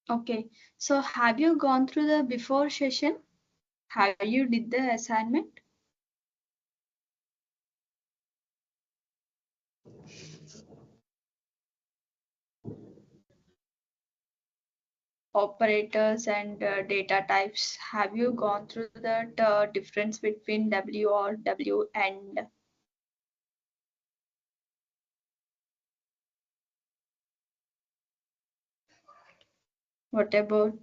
Okay, so have you gone through the before session? Have you did the assignment? Operators and data types. Have you gone through that difference between W or W and what about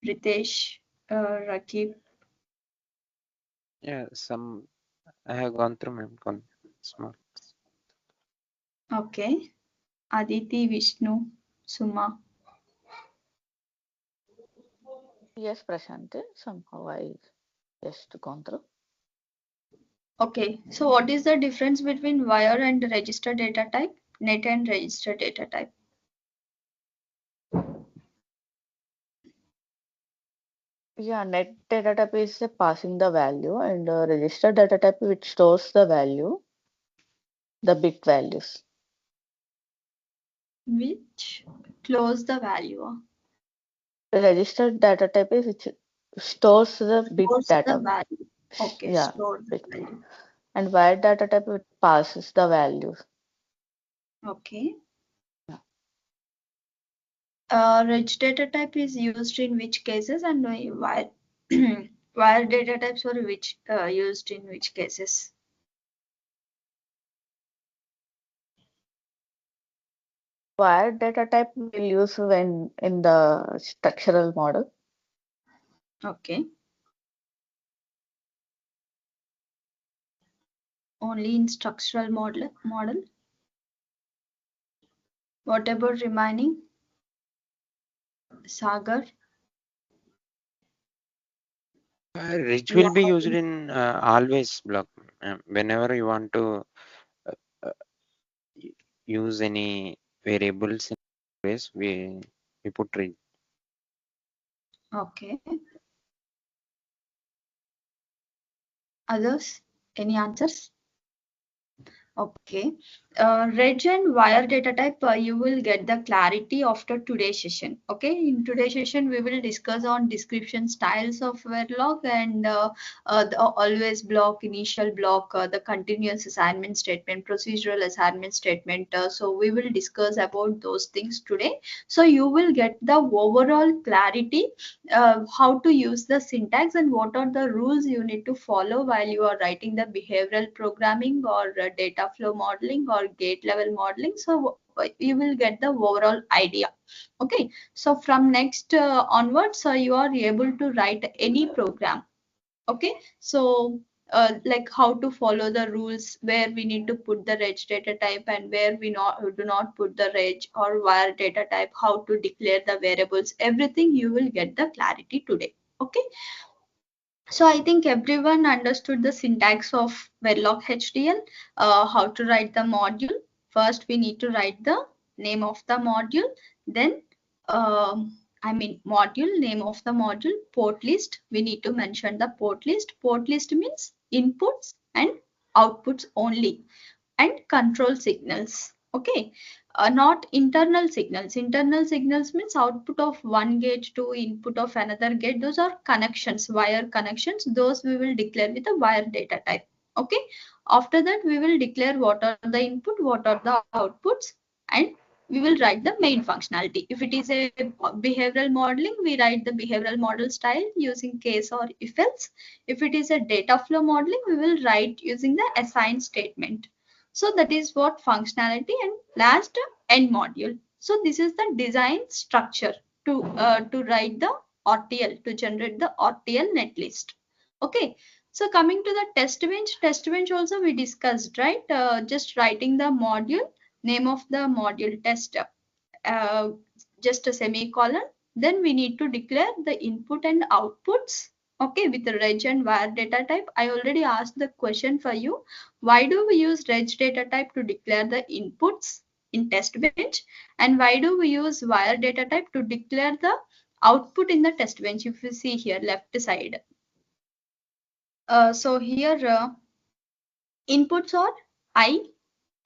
Ritesh, Rakib? Yeah, some I have gone through small. Okay, Aditi, Vishnu, Suma. Yes, Prashanti. Somehow I just gone through. Okay, so what is the difference between wire and register data type? Net and register data type. Yeah, net data type is passing the value, and register data type which stores the value, the bit values. Which close the value. The registered data type is which stores the bit Stores the data. value. Okay, Yeah, store the bit. value. And wire data type it passes the values. Okay. Yeah. Reg data type is used in which cases and wire wire data types were which used in which cases? Wire data type we'll use when in the structural model. Okay. Only in structural model. What about remaining? Sagar? Ridge Yeah. will be used in always block. Whenever you want to uh, use any variables in ways, we put ridge. Okay. Others? Any answers? Okay. Reg and wire data type, you will get the clarity after today's session. Okay. In today's session, we will discuss on description styles of Verilog and the always block, initial block, the continuous assignment statement, procedural assignment statement. So we will discuss about those things today. So you will get the overall clarity, how to use the syntax and what are the rules you need to follow while you are writing the behavioral programming or data flow modeling or gate level modeling. So you will get the overall idea. Okay, so from next onwards, you are able to write any program. Okay, so like how to follow the rules, where we need to put the reg data type and where we do not put the reg or wire data type, how to declare the variables, everything you will get the clarity today. Okay, so I think everyone understood the syntax of Verilog HDL, how to write the module. First, we need to write the name of the module, then module, name of the module, port list. We need to mention the port list. Port list means inputs and outputs only, and control signals. Okay, not internal signals. Internal signals means output of one gate to input of another gate. Those are connections, wire connections. Those we will declare with a wire data type. Okay, after that we will declare what are the input, what are the outputs, and we will write the main functionality. If it is a behavioral modeling, we write the behavioral model style using case or if else. If it is a data flow modeling, we will write using the assign statement. So that is what functionality, and last end module. So this is the design structure to write the RTL, to generate the RTL netlist. Okay. So coming to the test bench also we discussed, right? Just writing the module, name of the module test, uh, just a semicolon. Then we need to declare the input and outputs. Okay, with the reg and wire data type. I already asked the question for you. Why do we use reg data type to declare the inputs in test bench? And why do we use wire data type to declare the output in the test bench? If you see here, left side. So here inputs are I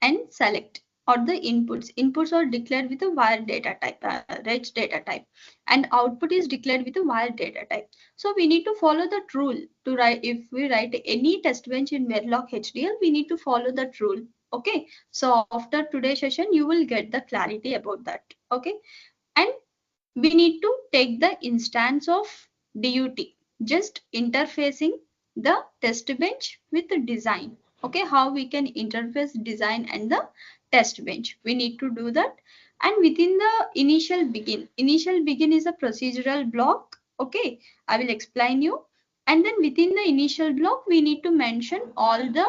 and select. or the inputs. Inputs are declared with a wire data type, reg data type, and output is declared with a wire data type. So we need to follow that rule to write. If we write any test bench in Verilog HDL, we need to follow that rule. Okay. So after today's session, you will get the clarity about that. Okay. And we need to take the instance of DUT, just interfacing the test bench with the design. Okay, how we can interface design and the test bench. We need to do that. And within the initial begin is a procedural block. Okay, I will explain you. And then within the initial block, we need to mention all the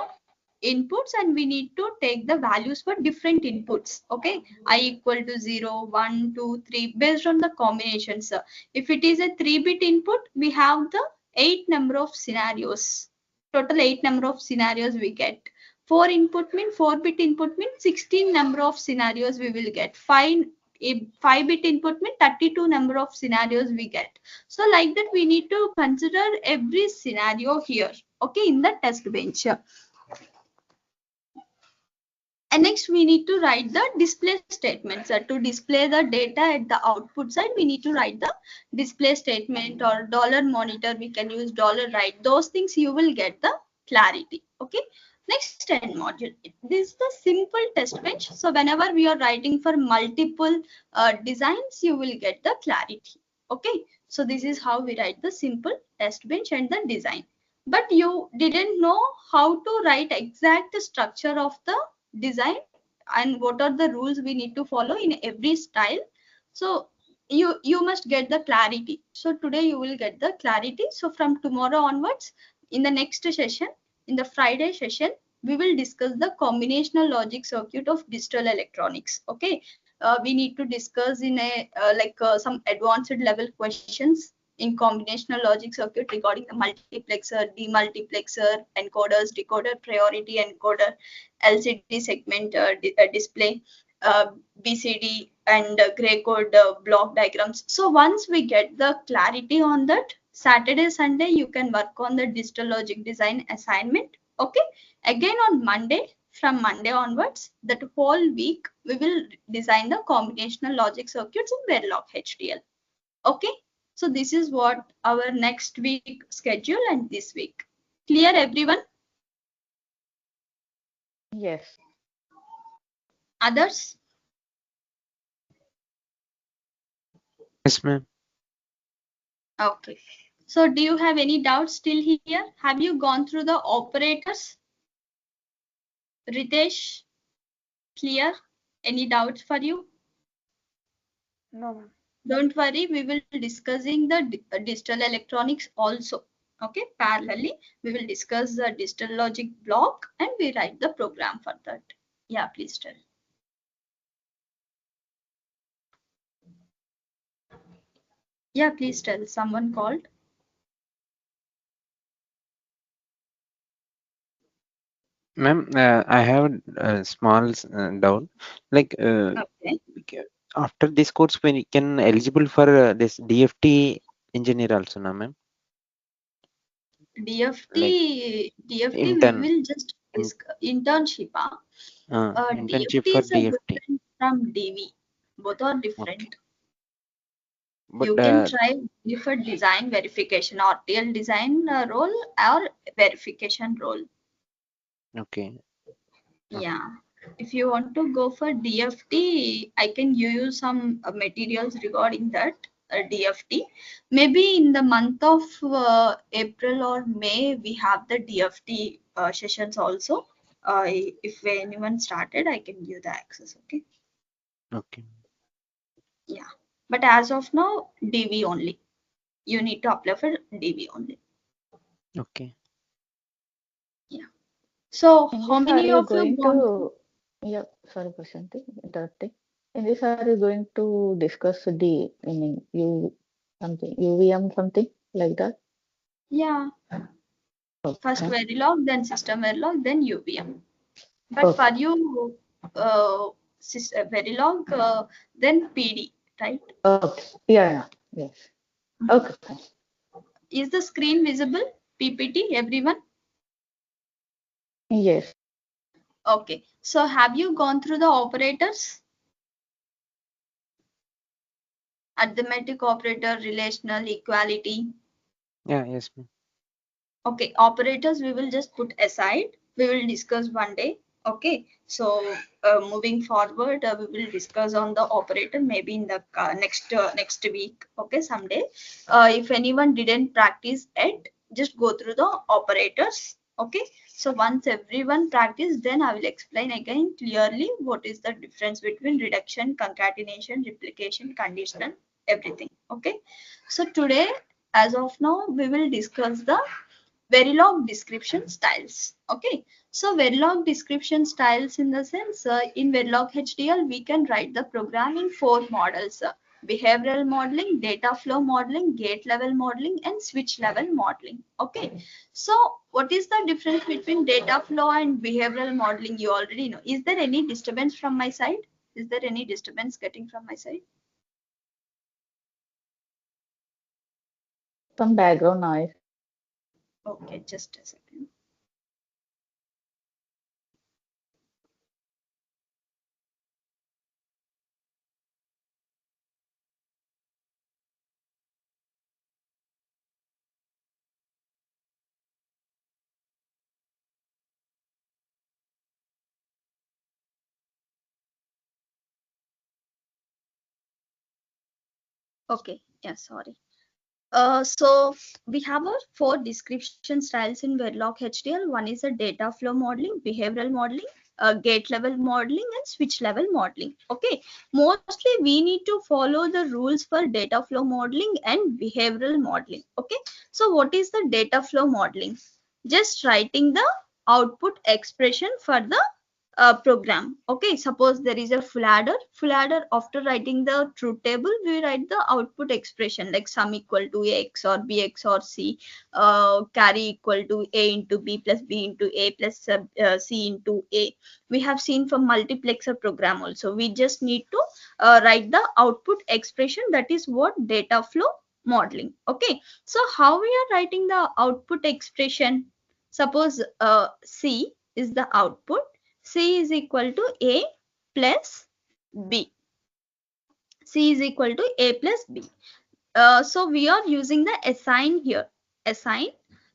inputs and we need to take the values for different inputs. Okay, I equal to 0, 1, 2, 3 based on the combinations. If it is a 3-bit input, we have the 8 number of scenarios. Total 8 number of scenarios we get. 4 input mean 4-bit input mean 16 number of scenarios we will get. 5-bit input mean 32 number of scenarios we get. So like that we need to consider every scenario here. Okay, in the test bench. And next we need to write the display statements. To display the data at the output side, we need to write the display statement or $monitor. We can use $write. Those things you will get the clarity. Okay. Next end module. This is the simple test bench. So whenever we are writing for multiple designs, you will get the clarity. Okay. So this is how we write the simple test bench and the design. But you didn't know how to write exact structure of the design and what are the rules we need to follow in every style. So you must get the clarity. So today you will get the clarity. So from tomorrow onwards, in the next session, in the Friday session, we will discuss the combinational logic circuit of digital electronics. Okay, we need to discuss in a some advanced level questions in combinational logic circuit regarding the multiplexer, demultiplexer, encoders, decoder, priority encoder, LCD segment display, BCD, and gray code block diagrams. So once we get the clarity on that, Saturday, Sunday, you can work on the digital logic design assignment. Okay. Again on Monday, from Monday onwards, that whole week, we will design the combinational logic circuits in Verilog HDL. Okay. So this is what our next week schedule and this week. Clear everyone? Yes. Others? Yes, ma'am. Okay. So do you have any doubts still here? Have you gone through the operators? Ritesh, clear? Any doubts for you? No, ma'am. Don't worry, we will be discussing the digital electronics also. Okay, parallelly, we will discuss the digital logic block and we write the program for that. Yeah, please tell. Yeah, please tell. Someone called. Ma'am, I have a small doubt. Like, Okay. after this course, we can eligible for this DFT engineer also, na, ma'am? DFT, we Intern, will just internship. internship DFT for is a DFT. different from DV. Both are Okay. different. But You can try for design verification, RTL design role or verification role. okay. Yeah. If you want to go for DFT, I can give you some materials regarding that DFT. Maybe in the month of April or May, we have the DFT sessions also. If anyone started, I can give the access. Okay. Okay. Yeah. But as of now, DV only. You need to apply for DV only. Okay. Yeah. So In how this, are many you of you going gone? to, yeah, sorry, Prashanti, interrupting. In this, are you going to discuss the, I mean, something, UVM, something like that? Yeah. First Okay. Verilog, then system Verilog, then UVM. But for Okay. you, Verilog, then PD, right? Okay. Yeah, yeah. Yes. Okay. Fine. Is the screen visible? PPT, everyone? Yes. Okay. So have you gone through the operators? Arithmetic operator, relational, equality. Yeah, yes, ma'am. Okay, operators we will just put aside. We will discuss one day. Okay, so moving forward, we will discuss on the operator maybe in the next week. Okay, someday. If anyone didn't practice it, just go through the operators. Okay, so once everyone practice, then I will explain again clearly what is the difference between reduction, concatenation, replication, conditional, everything. Okay, so today, as of now, we will discuss the Verilog description styles. Okay, so Verilog description styles in the sense in Verilog HDL we can write the program in four models: behavioral modeling, data flow modeling, gate level modeling, and switch level modeling. Okay, so what is the difference between data flow and behavioral modeling? You already know. Is there any disturbance from my side? Is there any disturbance getting from my side? Some background noise. Okay, just a second. Okay, yeah, sorry. So we have our four description styles in Verilog HDL. One is a data flow modeling, behavioral modeling, gate level modeling, and switch level modeling. Okay, mostly we need to follow the rules for data flow modeling and behavioral modeling. Okay, so what is the data flow modeling? Just writing the output expression for the program. Okay, suppose there is a full adder. After writing the truth table, we write the output expression like sum equal to x or b x or c, carry equal to a into b plus b into a plus c into a. We have seen for multiplexer program also. We just need to write the output expression. That is what data flow modeling. Okay, so how we are writing the output expression? Suppose c is the output. C is equal to A plus B. C is equal to A plus B. So we are using the assign here. Assign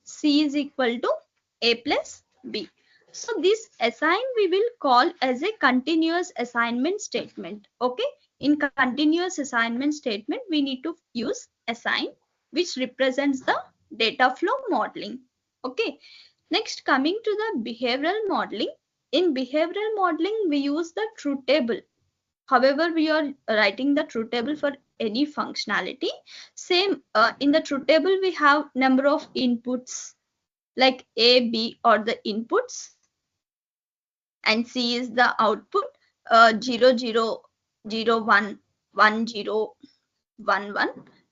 C is equal to A plus B. So this assign we will call as a continuous assignment statement. Okay. In continuous assignment statement, we need to use assign, which represents the data flow modeling. Okay. Next, coming to the behavioral modeling. In behavioral modeling, we use the truth table. However, we are writing the truth table for any functionality. Same in the truth table, we have number of inputs like A, B are the inputs, and C is the output. 0, 0, 0, 1, 1, 0, 1, 1,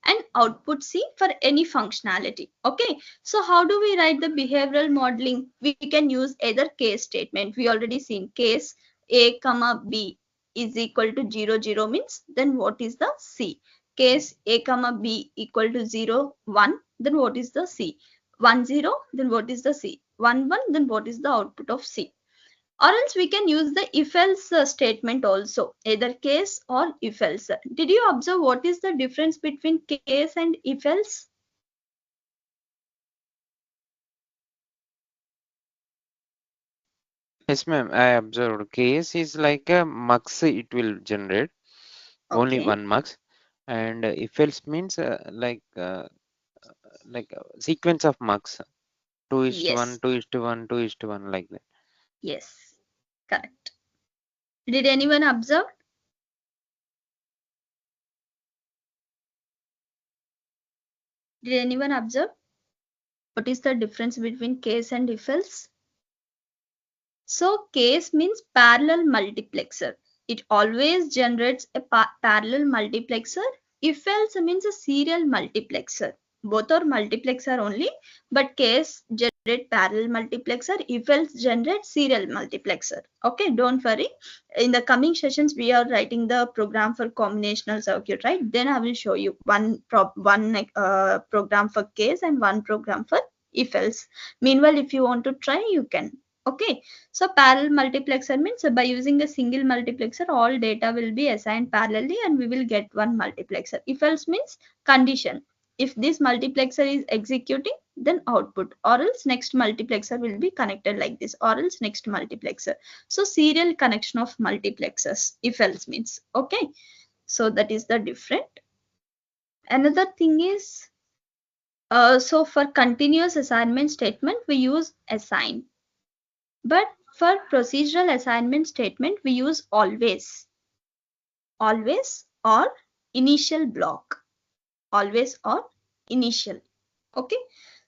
and output C for any functionality. Okay, so how do we write the behavioral modeling? We can use either case statement. We already seen case A comma B is equal to 0, 0 means then what is the C? Case A comma B equal to 0, 1, then what is the C? 1, 0, then what is the C? 1, 1, then what is the output of C? Or else we can use the if else statement also, either case or if else. Did you observe what is the difference between case and if else? Yes, ma'am. I observed. Case is like a mux it will generate, only Okay. one mux, and if else means sequence of mux, 2:1, Yes. 2:1, 2:1, like that. Yes. Correct. Did anyone observe? Did anyone observe? What is the difference between case and if else? So case means parallel multiplexer. It always generates a parallel multiplexer. If else means a serial multiplexer. Both are multiplexer only, but case generate parallel multiplexer. If else generate serial multiplexer. Okay, don't worry. In the coming sessions, we are writing the program for combinational circuit, right? Then I will show you one program for case and one program for if else. Meanwhile, if you want to try, you can. Okay, so parallel multiplexer means by using a single multiplexer, all data will be assigned parallelly and we will get one multiplexer. If else means condition. If this multiplexer is executing, then output, or else next multiplexer will be connected like this, or else next multiplexer. So serial connection of multiplexers, if else means. Okay, so that is the different. Another thing is, so for continuous assignment statement, we use assign. But for procedural assignment statement, we use always. Always or initial block. Always or initial. Okay.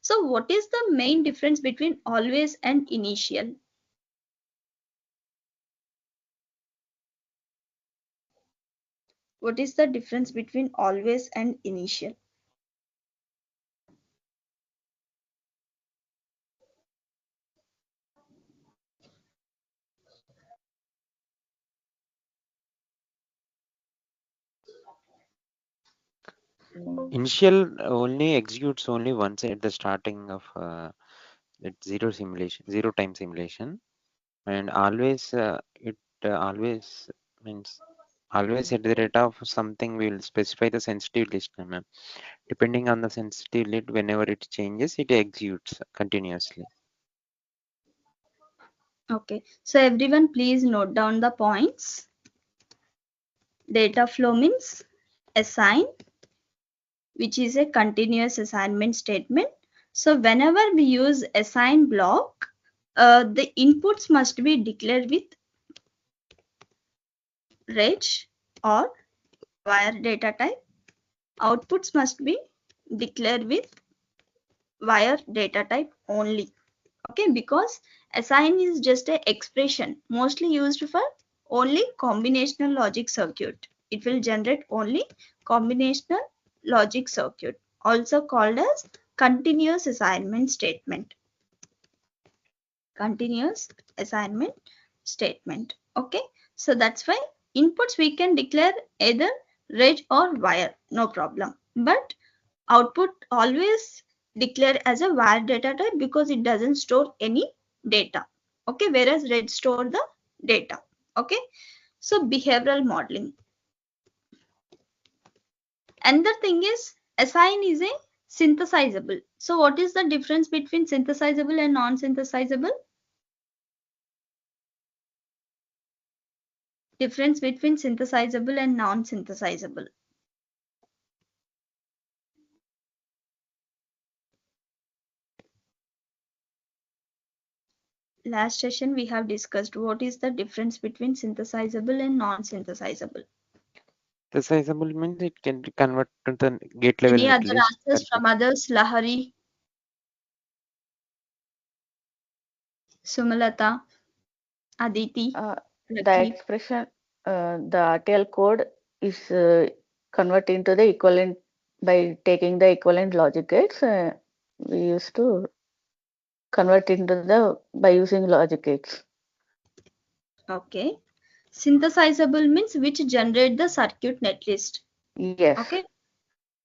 So what is the main difference between always and initial? What is the difference between always and initial? Initial only executes only once at the starting of zero time simulation, and always it always means always at the rate of something we will specify the sensitive list, ma'am. Depending on the sensitive list, whenever it changes, it executes continuously. Okay. So everyone please note down the points. Data flow means assign, which is a continuous assignment statement. So whenever we use assign block, the inputs must be declared with reg or wire data type. Outputs must be declared with wire data type only. Okay, because assign is just an expression mostly used for only combinational logic circuit. It will generate only combinational logic circuit, also called as continuous assignment statement. Continuous assignment statement. Okay, so that's why inputs we can declare either reg or wire, no problem. But output always declare as a wire data type because it doesn't store any data. Okay, whereas reg store the data. Okay, so behavioral modeling. Another thing is assign is a synthesizable. So what is the difference between synthesizable and non-synthesizable? Difference between synthesizable and non-synthesizable. Last session we have discussed what is the difference between synthesizable and non-synthesizable. Synthesizable means it can convert to the gate level Any other netlist. answers from others? Lahari, Sumalata, Aditi, The Lucky. expression, the RTL code is converted into the equivalent by taking the equivalent logic gates. We used to convert into the by using logic gates. Okay. Synthesizable means which generate the circuit netlist. Yes. Okay.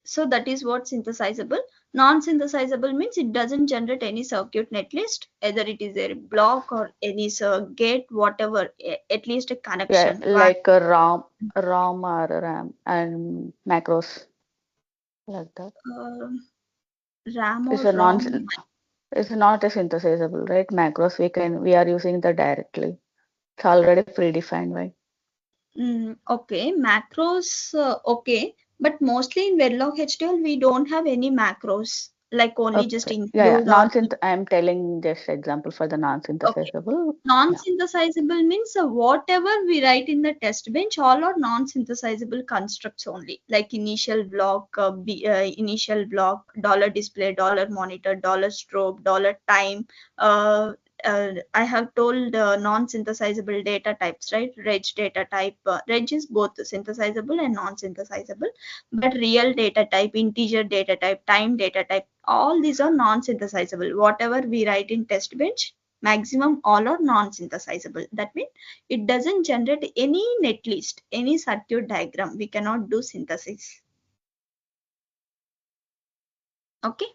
So that is what synthesizable. Non-synthesizable means it doesn't generate any circuit netlist, either it is a block or any gate, whatever, at least a Yeah, connection. like a ROM or RAM and macros like that. RAM It's or a non. ROM. It's not a synthesizable, right? Macros we are using that directly. It's already predefined, right? Okay, macros, okay, but mostly in Verilog HTML we don't have any macros, like only just Okay. Yeah. include or Non-synth. I'm telling just example for the okay. non-synthesizable. Yeah. Non-synthesizable means whatever we write in the test bench, all are non-synthesizable constructs only, like initial block, initial block, dollar display, dollar monitor, dollar strobe, dollar time. I have told non-synthesizable data types, right? Reg data type. Reg is both synthesizable and non-synthesizable, but real data type, integer data type, time data type, all these are non-synthesizable. Whatever we write in test bench, maximum all are non-synthesizable. That means it doesn't generate any netlist, any circuit diagram. We cannot do synthesis. Okay.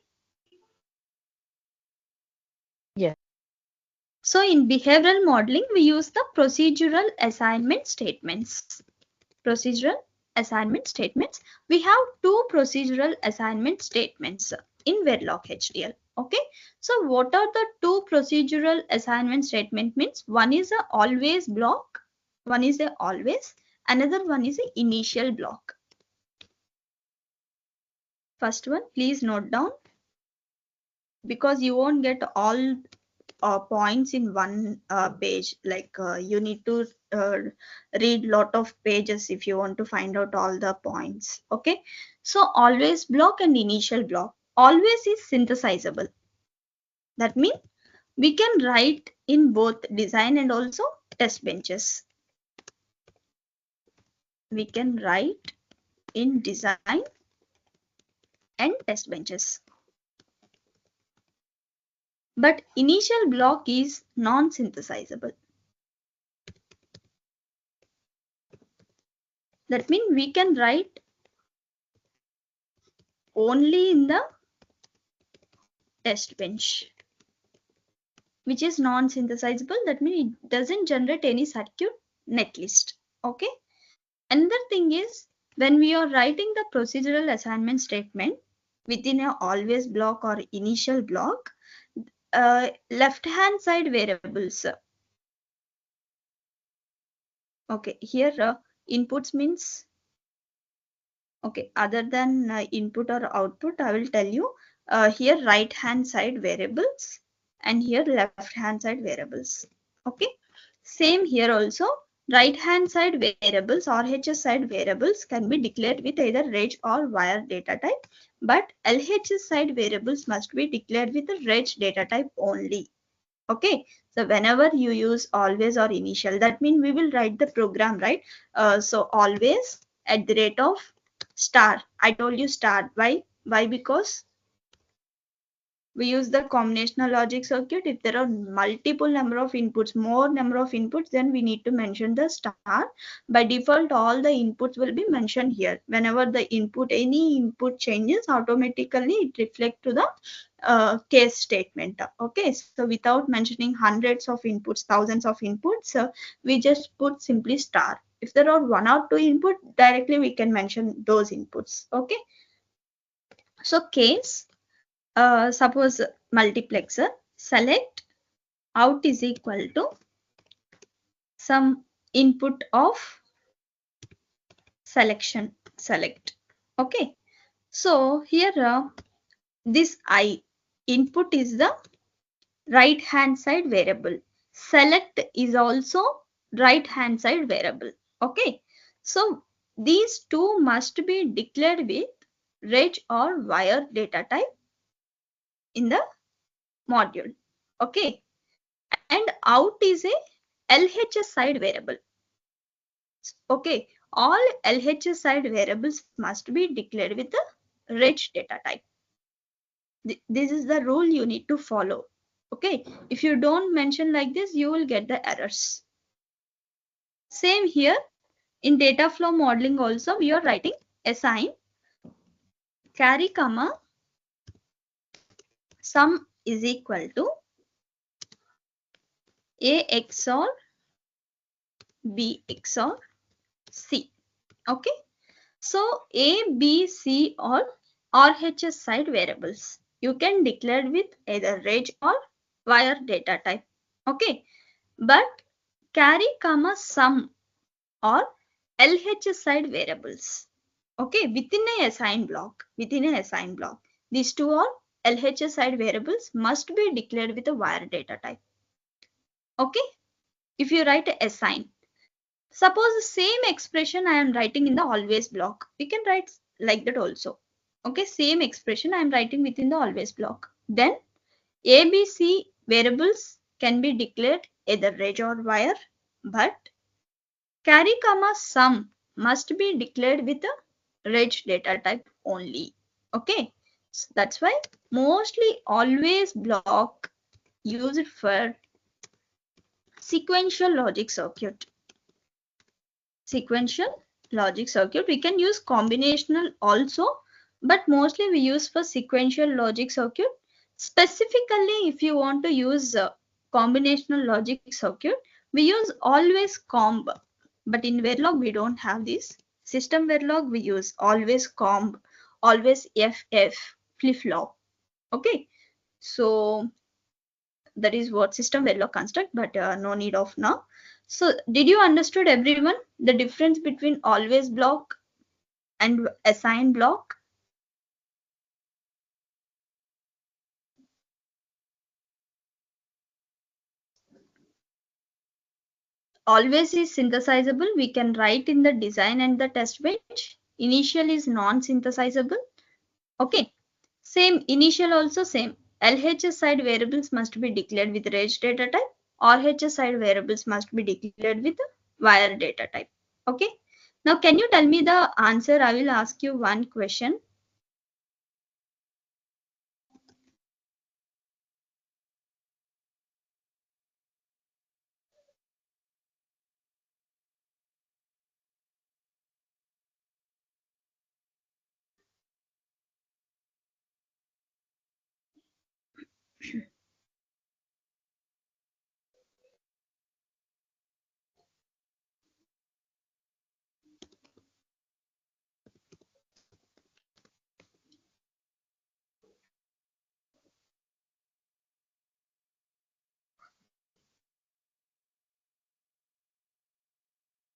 Yeah. So in behavioral modeling, we use the procedural assignment statements. Procedural assignment statements. We have two procedural assignment statements in Verilog HDL. Okay. So what are the two procedural assignment statement means? One is a always block. One is a always. Another one is a initial block. First one, please note down, because you won't get all points in one page. Like you need to read lot of pages if you want to find out all the points. Okay, so always block and initial block. Always is synthesizable. That means we can write in both design and also test benches. We can write in design and test benches. But initial block is non-synthesizable. That means we can write only in the test bench, which is non-synthesizable. That means it doesn't generate any circuit netlist. Okay. Another thing is, when we are writing the procedural assignment statement within a always block or initial block, left hand side variables. Okay, here inputs means, okay, other than input or output, I will tell you here right hand side variables and here left hand side variables. Okay, same here also. Right hand side variables, RHS side variables can be declared with either reg or wire data type, but LHS side variables must be declared with the reg data type only. Okay, so whenever you use always or initial, that means we will write the program, right? So always at the rate of star. I told you star. Why? Because we use the combinational logic circuit. If there are multiple number of inputs, more number of inputs, then we need to mention the star. By default, all the inputs will be mentioned here. Whenever the input, any input changes, automatically it reflects to the case statement. Okay, so without mentioning hundreds of inputs, thousands of inputs, we just put simply star. If there are one or two input, directly we can mention those inputs. Okay, so case, suppose multiplexer, select out is equal to some input of selection, select. Okay, so here this I input is the right hand side variable, select is also right hand side variable. Okay, so these two must be declared with reg or wire data type in the module. Okay, and out is a LHS side variable. Okay, all LHS side variables must be declared with the reg data type. This is the rule you need to follow. Okay, if you don't mention like this, you will get the errors. Same here in data flow modeling also, we are writing assign carry comma sum is equal to A XOR B XOR C. Okay, so A, B, C or RHS side variables you can declare with either reg or wire data type. Okay, but carry comma sum or LHS side variables. Okay, within a assign block, these two are LHS side variables must be declared with a wire data type. Okay, if you write a assign, suppose the same expression I am writing in the always block, we can write like that also. Okay, same expression I am writing within the always block. Then A, B, C variables can be declared either reg or wire, but carry comma sum must be declared with a reg data type only. Okay, so that's why mostly always block used for sequential logic circuit. Sequential logic circuit. We can use combinational also, but mostly we use for sequential logic circuit. Specifically, if you want to use combinational logic circuit, we use always comb. But in Verilog, we don't have this. System Verilog, we use always comb, always FF, flip-flop. Okay. So that is what system Verilog construct, but no need of now. So did you understood everyone the difference between always block and assign block? Always is synthesizable. We can write in the design and the test bench. Initial is non-synthesizable. Okay. Same initial also same. LHS side variables must be declared with range data type. RHS side variables must be declared with wire data type. Okay. Now can you tell me the answer? I will ask you one question.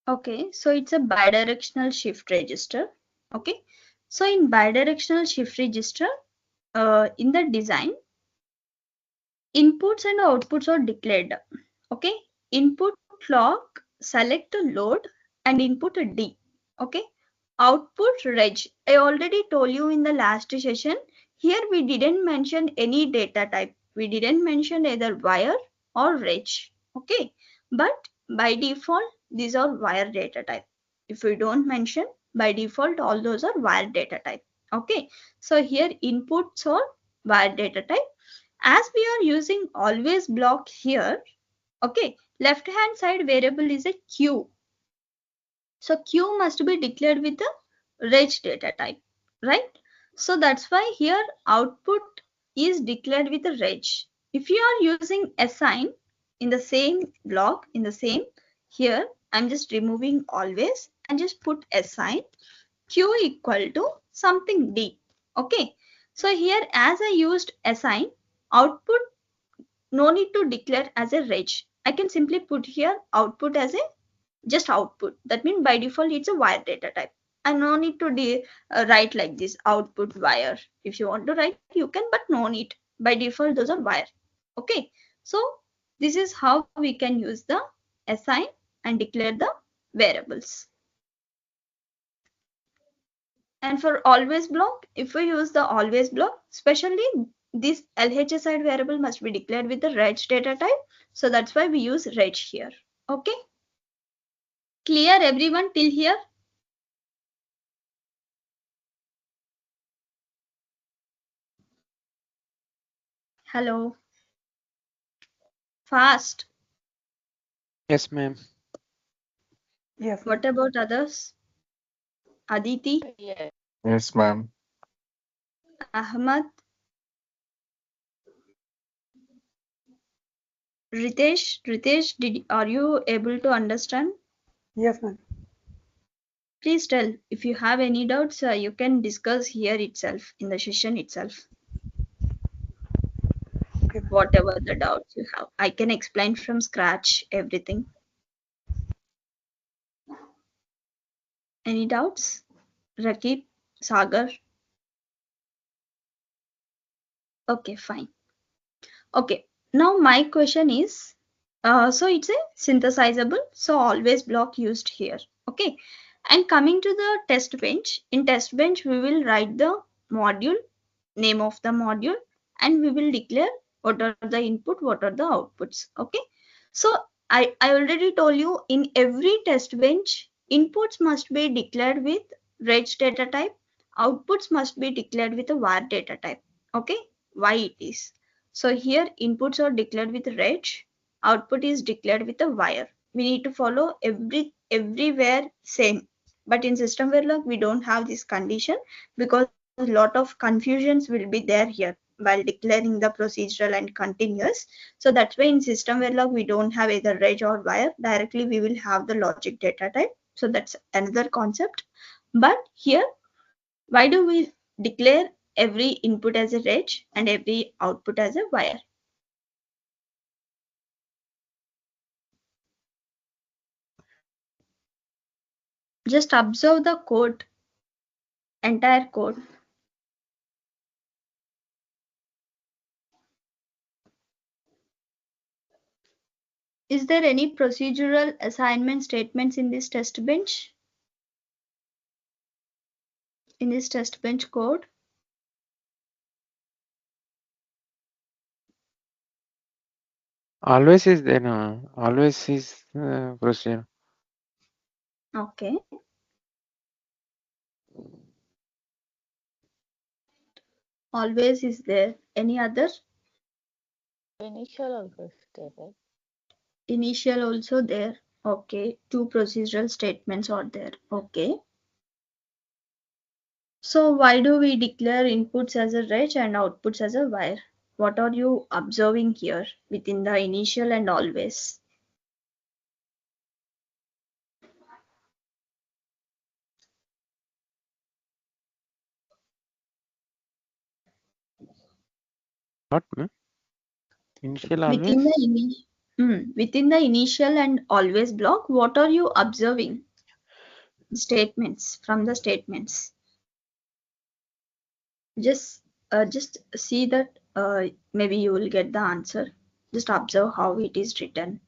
Okay, so it's a bidirectional shift register. Okay, so in bidirectional shift register, in the design, inputs and outputs are declared. Okay, input clock, select a load and input a D. Okay, output reg. I already told you in the last session. Here we didn't mention any data type. We didn't mention either wire or reg. Okay, but by default these are wire data type. If we don't mention, by default all those are wire data type. Okay, so here inputs are wire data type. As we are using always block here, okay, left hand side variable is a Q. So Q must be declared with the reg data type, right? So that's why here output is declared with the reg. If you are using assign in the same block, in the same, here I'm just removing always and just put assign Q equal to something D. Okay. So here as I used assign, output no need to declare as a reg. I can simply put here output as a just output. That means by default it's a wire data type. I no need to write like this output wire. If you want to write, you can, but no need. By default, those are wire. Okay. So this is how we can use the assign and declare the variables. And for always block, if we use the always block, especially this LHS side variable must be declared with the reg data type. So that's why we use reg here. Okay. Clear everyone till here? Hello. Fast. Yes, ma'am. Yes. What about others? Aditi, Yeah. Yes, ma'am. Ahmad, Ritesh, are you able to understand? Yes, ma'am. Please tell. If you have any doubts, you can discuss here itself, in the session itself. Okay. Whatever the doubts you have. I can explain from scratch everything. Any doubts? Rakib, Sagar? Okay, fine. Okay, now my question is, so it's a synthesizable, so always block used here. Okay, and coming to the test bench, in test bench we will write the module, name of the module, and we will declare what are the input, what are the outputs. Okay, so I already told you in every test bench, inputs must be declared with reg data type, outputs must be declared with a var data type. Okay, why it is? So here inputs are declared with reg, output is declared with a wire. We need to follow everywhere same. But in system Verilog we don't have this condition because a lot of confusions will be there here. while declaring the procedural and continuous. So that's why in system Verilog we don't have either reg or wire. Directly we will have the logic data type. So that's another concept. But here, why do we declare every input as a reg and every output as a wire? Just observe the code, entire code. Is there any procedural assignment statements in this test bench? In this test bench code? Always is there, no? Always is procedure. Okay. Always is there. Any other? Initial also is there, right? Initial also there. Okay. Two procedural statements are there. Okay. So why do we declare inputs as a reg and outputs as a wire? What are you observing here within the initial and always? What? Initial always? Within the initial and always block, what are you observing? Statements from the statements. Just see that maybe you will get the answer. Just observe how it is written.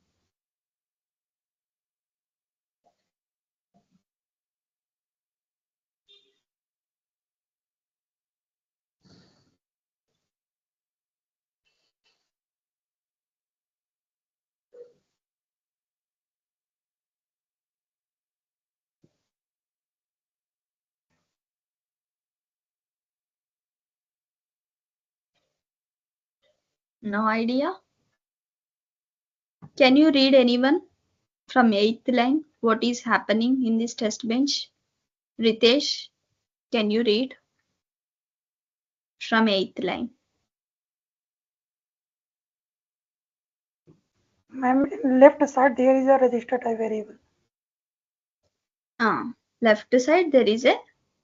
No idea? Can you read anyone from 8th line? What is happening in this test bench? Ritesh, can you read from 8th line? Ma'am, in left side there is a register type variable. Left side there is a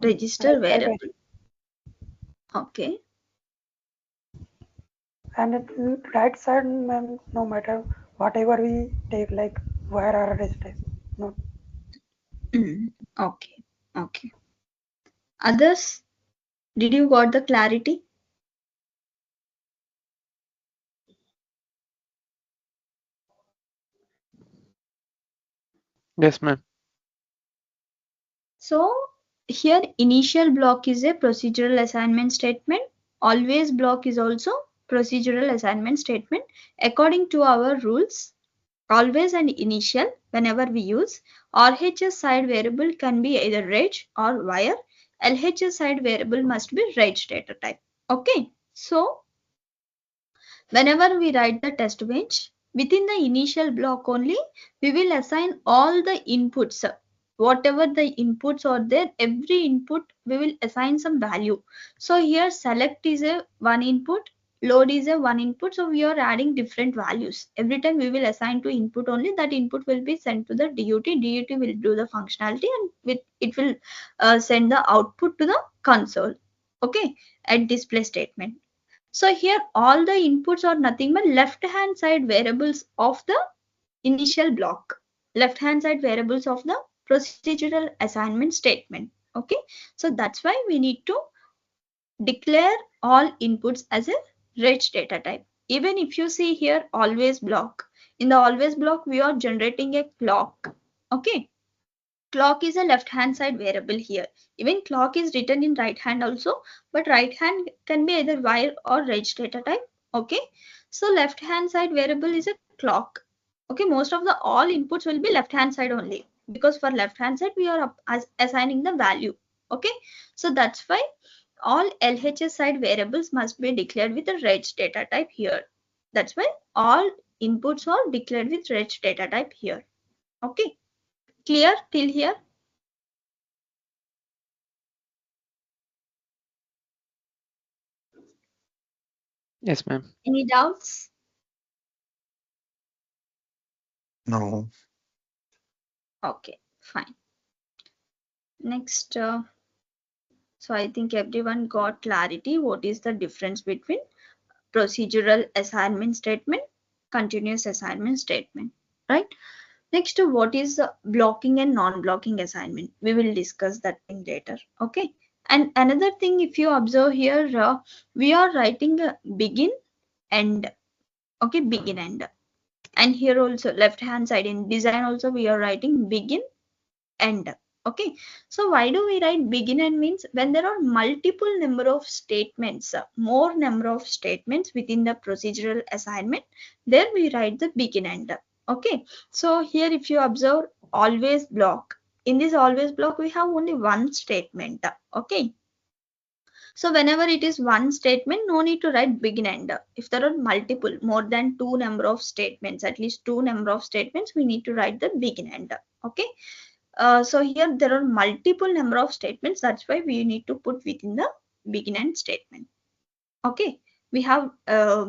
register Right side variable. Okay. And in right side, ma'am, no matter whatever we take, like wire or register, no. Okay. Okay. Others, did you got the clarity? Yes, ma'am. So here initial block is a procedural assignment statement. Always block is also procedural assignment statement. According to our rules, always and initial, whenever we use, RHS side variable can be either reg or wire. LHS side variable must be reg data type. Okay. So whenever we write the test bench, within the initial block only, we will assign all the inputs. Whatever the inputs are there, every input we will assign some value. So here select is a one input, load is a one input. So we are adding different values. Every time we will assign to input only, that input will be sent to the DUT. DUT will do the functionality and it will send the output to the console. Okay, at display statement. So here all the inputs are nothing but left hand side variables of the initial block. Left hand side variables of the procedural assignment statement. Okay. So that's why we need to declare all inputs as a reg data type. Even if you see here always block. In the always block we are generating a clock. Okay. Clock is a left hand side variable here. Even clock is written in right hand also, but right hand can be either wire or reg data type. Okay. So left hand side variable is a clock. Okay. Most of the all inputs will be left hand side only, because for left hand side we are assigning the value. Okay. So that's why all LHS side variables must be declared with a reg data type here. That's why all inputs are declared with reg data type here. Okay. Clear till here? Yes, ma'am. Any doubts? No. Okay, fine. Next, so I think everyone got clarity. What is the difference between procedural assignment statement, continuous assignment statement, right? Next, what is blocking and non-blocking assignment? We will discuss that thing later. Okay. And another thing, if you observe here, we are writing a begin, end. Okay, begin, end. And here also, left hand side in design also, we are writing begin, end. Okay, so why do we write begin and means when there are multiple number of statements, more number of statements within the procedural assignment, there we write the begin end. Okay, so here if you observe always block, in this always block we have only one statement. Okay, so whenever it is one statement, no need to write begin end. If there are multiple, more than two number of statements, at least two number of statements, we need to write the begin end. Okay, so here there are multiple number of statements, that's why we need to put within the begin end statement. Okay, we have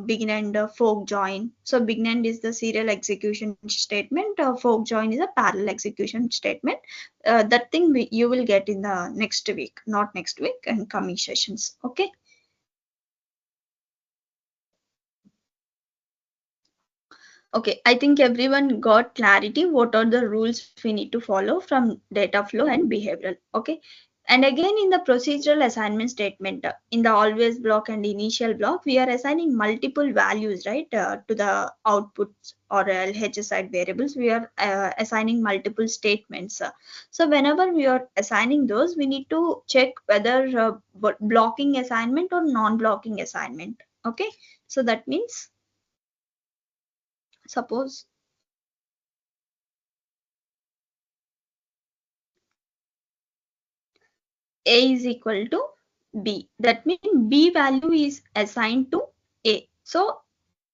begin and fork join. So begin end is the serial execution statement, fork join is a parallel execution statement. That thing you will get in the next week, not next week, and coming sessions. Okay. Okay, I think everyone got clarity what are the rules we need to follow from data flow and behavioral. Okay, and again in the procedural assignment statement, in the always block and initial block, we are assigning multiple values, right, to the outputs or LHS side variables. We are assigning multiple statements. So whenever we are assigning those, we need to check whether blocking assignment or non-blocking assignment. Okay, so that means suppose A is equal to B. That means B value is assigned to A. So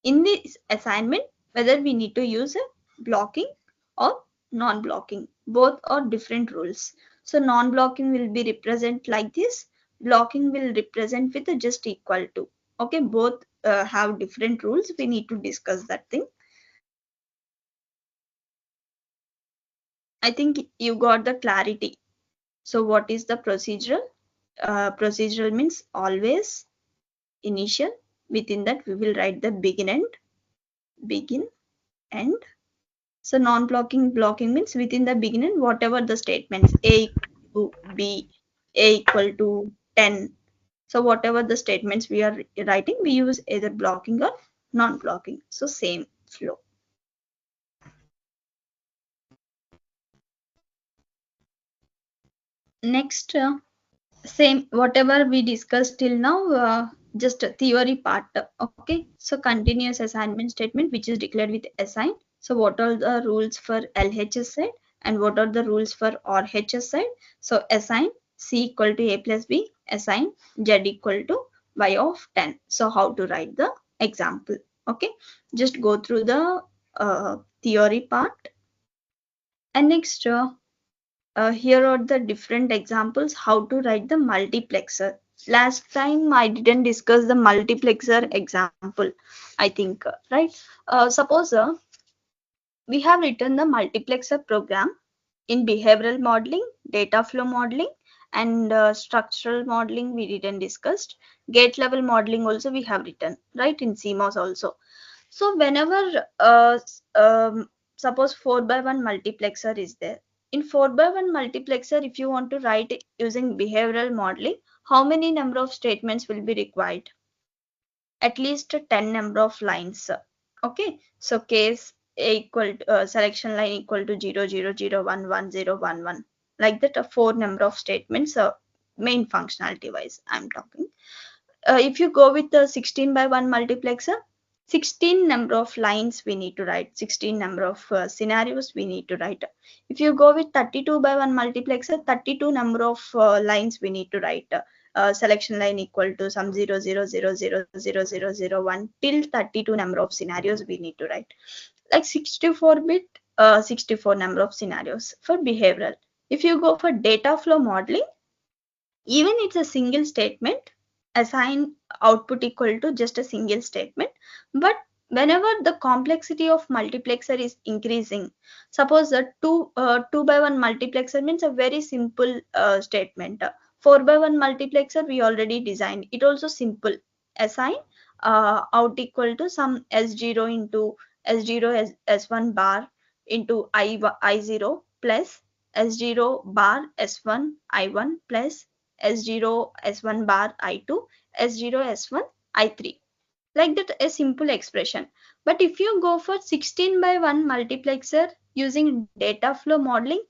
in this assignment, whether we need to use a blocking or non-blocking, both are different rules. So non-blocking will be represent like this. Blocking will represent with a just equal to. Okay, both have different rules. We need to discuss that thing. I think you got the clarity. So what is the procedural? Procedural means always initial. Within that we will write the begin end. So non-blocking blocking means within the begin end whatever the statements A equal to B, A equal to 10. So whatever the statements we are writing, we use either blocking or non-blocking. So same flow. Next, same whatever we discussed till now, just a theory part. Okay, so continuous assignment statement which is declared with assign. So what are the rules for LHS side and what are the rules for RHS side? So assign C equal to A plus B, assign Z equal to Y of 10. So how to write the example? Okay, just go through the theory part. And next, here are the different examples how to write the multiplexer. Last time I didn't discuss the multiplexer example, I think, right? Suppose we have written the multiplexer program in behavioral modeling, data flow modeling, and structural modeling we didn't discussed. Gate level modeling also we have written, right, in CMOS also. So whenever suppose 4x1 multiplexer is there. In 4x1 multiplexer, if you want to write it using behavioral modeling, how many number of statements will be required? At least 10 number of lines. Okay, so case A equal to, selection line equal to 0, 0, 0, 1, 1, 0, 1, 1. Like that, a 4 number of statements, main functionality wise, I'm talking. If you go with the 16x1 multiplexer, 16 number of lines we need to write, 16 number of scenarios we need to write. If you go with 32x1 multiplexer, 32 number of lines we need to write. Selection line equal to some 0, 0, 0, 0, 0, 0, 0, 1 till 32 number of scenarios we need to write. Like 64-bit, 64 number of scenarios for behavioral. If you go for data flow modeling, even it's a single statement, assign output equal to just a single statement. But whenever the complexity of multiplexer is increasing, suppose the 2 by 1 multiplexer means a very simple statement. 4 by 1 multiplexer we already designed, it also simple. Assign out equal to some s0 into s0 s1 bar into I0 plus s0 bar s1 I1 plus s0 s1 bar I2 s0 s1 I3, like that, a simple expression. But if you go for 16 by 1 multiplexer using data flow modeling,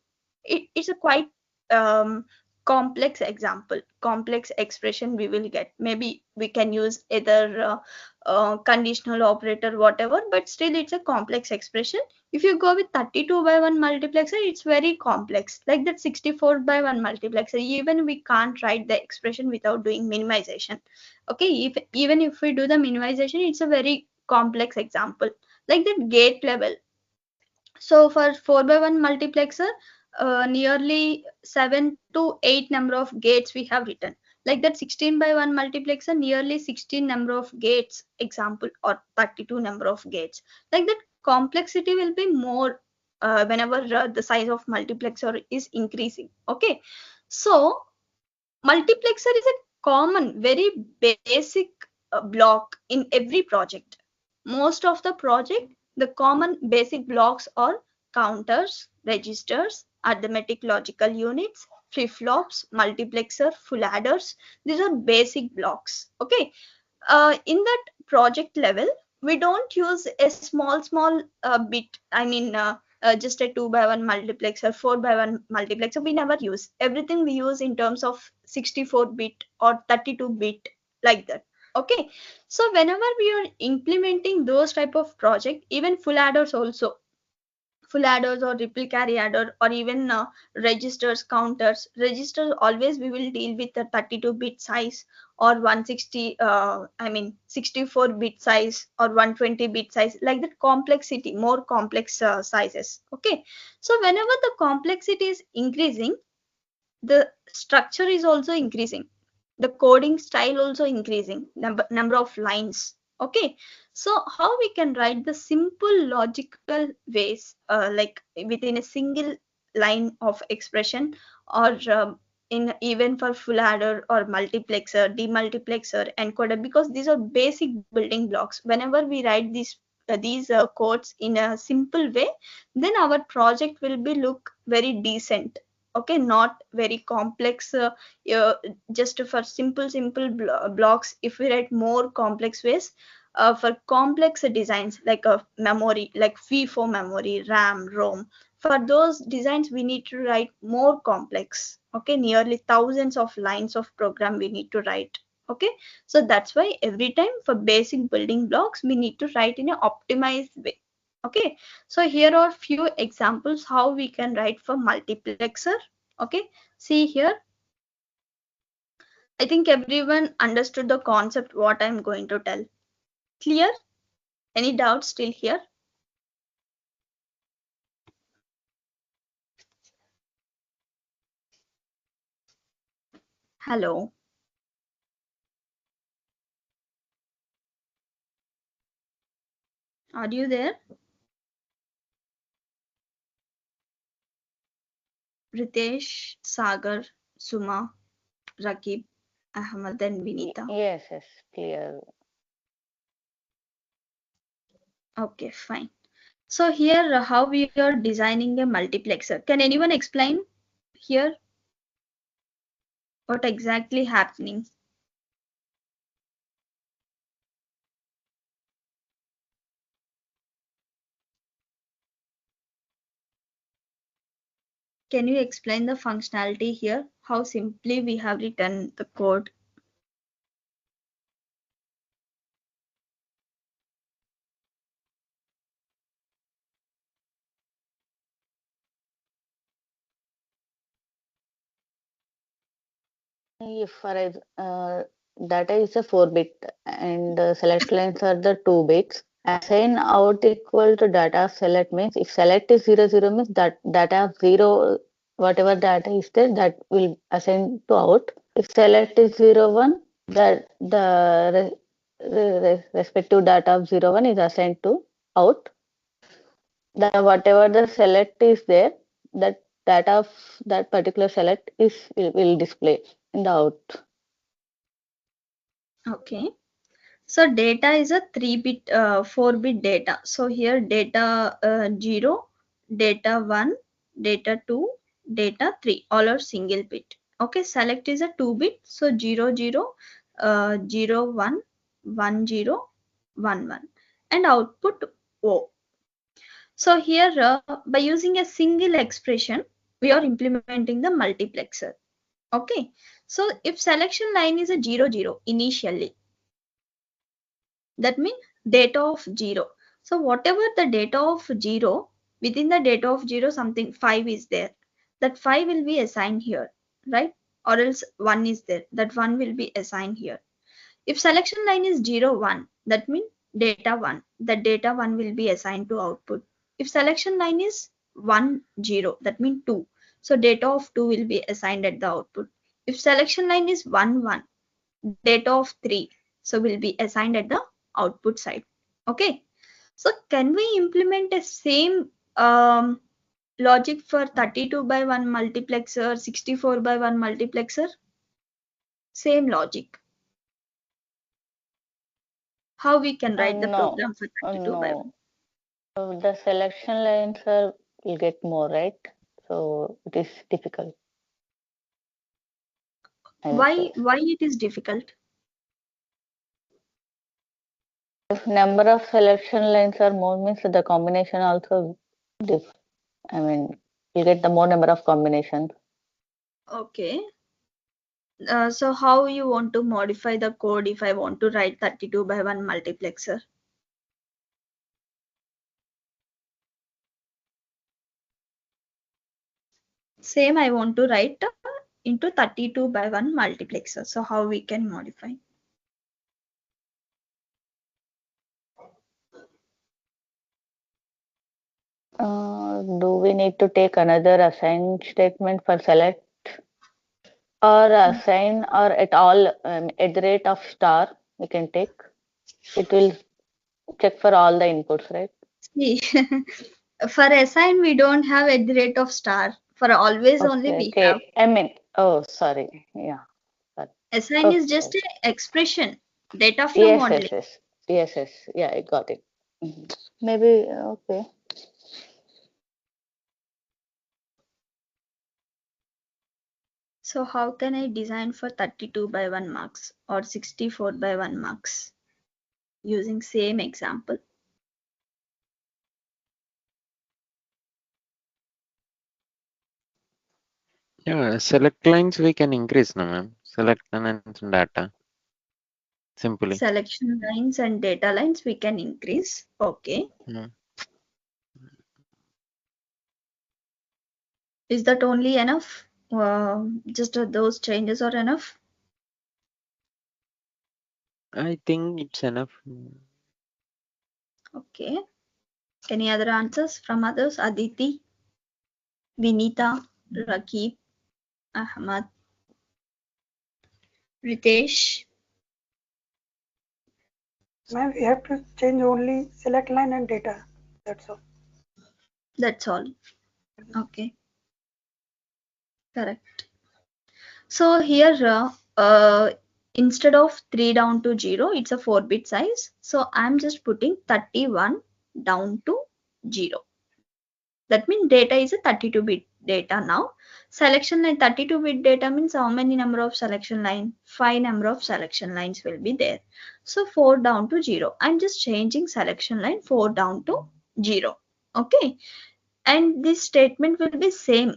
it's a quite um, complex example, complex expression we will get. Maybe we can use either conditional operator, whatever, but still it's a complex expression. If you go with 32 by 1 multiplexer, it's very complex, like that 64 by 1 multiplexer, even we can't write the expression without doing minimization. Okay, even if we do the minimization, it's a very complex example, like that gate level. So for 4 by 1 multiplexer, nearly 7 to 8 number of gates we have written. Like that 16 by 1 multiplexer, nearly 16 number of gates example, or 32 number of gates. Like that complexity will be more whenever the size of multiplexer is increasing. Okay, so multiplexer is a common, very basic block in every project. Most of the project, the common basic blocks are counters, registers, arithmetic logical units, flip-flops, multiplexer, full adders. These are basic blocks. Okay, in that project level, we don't use a small bit. I mean, just a 2 by 1 multiplexer, 4 by 1 multiplexer. We never use. Everything we use in terms of 64-bit or 32-bit, like that. Okay, so whenever we are implementing those type of project, even full adders also, full adders or ripple carry adder, or even registers, counters. Registers always we will deal with the 32-bit size or 160 I mean 64-bit size or 120-bit size, like that complexity, more complex sizes. Okay, so whenever the complexity is increasing, the structure is also increasing, the coding style also increasing, number of lines. Okay, so how we can write the simple logical ways, like within a single line of expression, or in even for full adder or multiplexer, demultiplexer, encoder, because these are basic building blocks. Whenever we write these codes in a simple way, then our project will be look very decent. Okay, not very complex. Just for simple blocks, if we write more complex ways, for complex designs like a memory, like FIFO memory, RAM, ROM, for those designs we need to write more complex. Okay, nearly thousands of lines of program we need to write. Okay, so that's why every time for basic building blocks we need to write in an optimized way. Okay, so here are few examples how we can write for multiplexer. Okay, see here, I think everyone understood the concept what I'm going to tell. Clear? Any doubts still here? Hello. Are you there? Ritesh, Sagar, Suma, Rakib, Ahmad, and Vinita. Yes, clear. Okay, fine. So here how we are designing a multiplexer. Can anyone explain here what exactly happening? Can you explain the functionality here? How simply we have written the code? If for data is a 4-bit and select lines are the 2 bits, assign out equal to data select means if select is 00 means that data 0, whatever data is there, that will assign to out. If select is 01, that the respective data of 0, 1 is assigned to out. The whatever the select is there, that data of that particular select will display in the out. Okay. So data is a 3-bit, 4-bit data. So here data 0, data 1, data 2, data 3, all are single bit. Okay, select is a 2-bit. So 0, 0, 0, 1, 1, 0, 1, 1, and output O. So here by using a single expression, we are implementing the multiplexer. Okay, so if selection line is a 0, 0 initially, that means data of 0. So whatever the data of 0, within the data of 0 something 5 is there, that 5 will be assigned here, right? Or else 1 is there, that 1 will be assigned here. If selection line is 0, 1, that means data 1, the data 1 will be assigned to output. If selection line is 1, 0, that means 2, so data of 2 will be assigned at the output. If selection line is 1, 1, data of 3, so will be assigned at the output side. Okay, so can we implement a same logic for 32 by 1 multiplexer, 64 by 1 multiplexer? Same logic. How we can write the No, program for 32 by 1? no. So the selection lines will get more, right? So it is difficult. Why it is difficult? If number of selection lines are more, means the combination also I mean, you get the more number of combinations. Okay. So how you want to modify the code if I want to write 32 by 1 multiplexer? Same I want to write into 32 by 1 multiplexer. So how we can modify? Do we need to take another assign statement for select, or assign, or at all at the rate of star we can take? It will check for all the inputs, right? See, for assign we don't have at the rate of star. For always only we have. Okay. I mean, oh, sorry. Yeah. Assign is just an expression, data flow Yes, modeling. yes. Yeah, I got it. Maybe, okay. So how can I design for 32 by 1 marks or 64 by 1 marks using same example? Yeah, select lines we can increase now, ma'am. Select lines and data. Simply. Selection lines and data lines we can increase. Okay. Is that only enough? Just those changes are enough? I think it's enough. Okay. Any other answers from others? Aditi, Vinita, Rakib, Ahmad, Ritesh. Ma'am, we have to change only select line and data. That's all. That's all. Okay. Correct. So here, instead of 3 down to 0, it's a 4-bit size. So I'm just putting 31 down to 0. That means data is a 32-bit data now. Selection line 32-bit data means how many number of selection line? 5 number of selection lines will be there. So 4 down to 0. I'm just changing selection line 4 down to 0. Okay. And this statement will be same.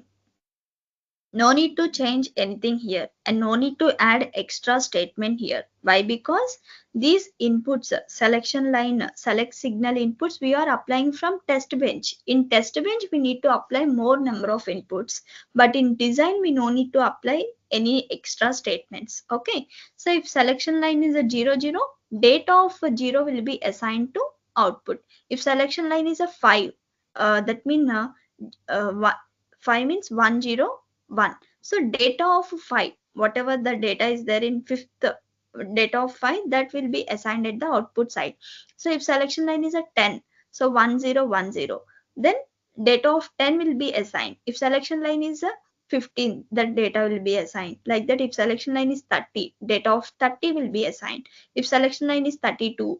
No need to change anything here and no need to add extra statement here. Why? Because these inputs, selection line, select signal inputs, we are applying from test bench. In test bench, we need to apply more number of inputs, but in design, we no need to apply any extra statements. Okay. So if selection line is a 0, 0, data of 0 will be assigned to output. If selection line is a 5, that means 5 means 1, 0, 1. So data of 5, whatever the data is there in fifth data of 5, that will be assigned at the output side. So if selection line is a 10, so 1010, then data of 10 will be assigned. If selection line is a 15, that data will be assigned. Like that, if selection line is 30, data of 30 will be assigned. If selection line is 32,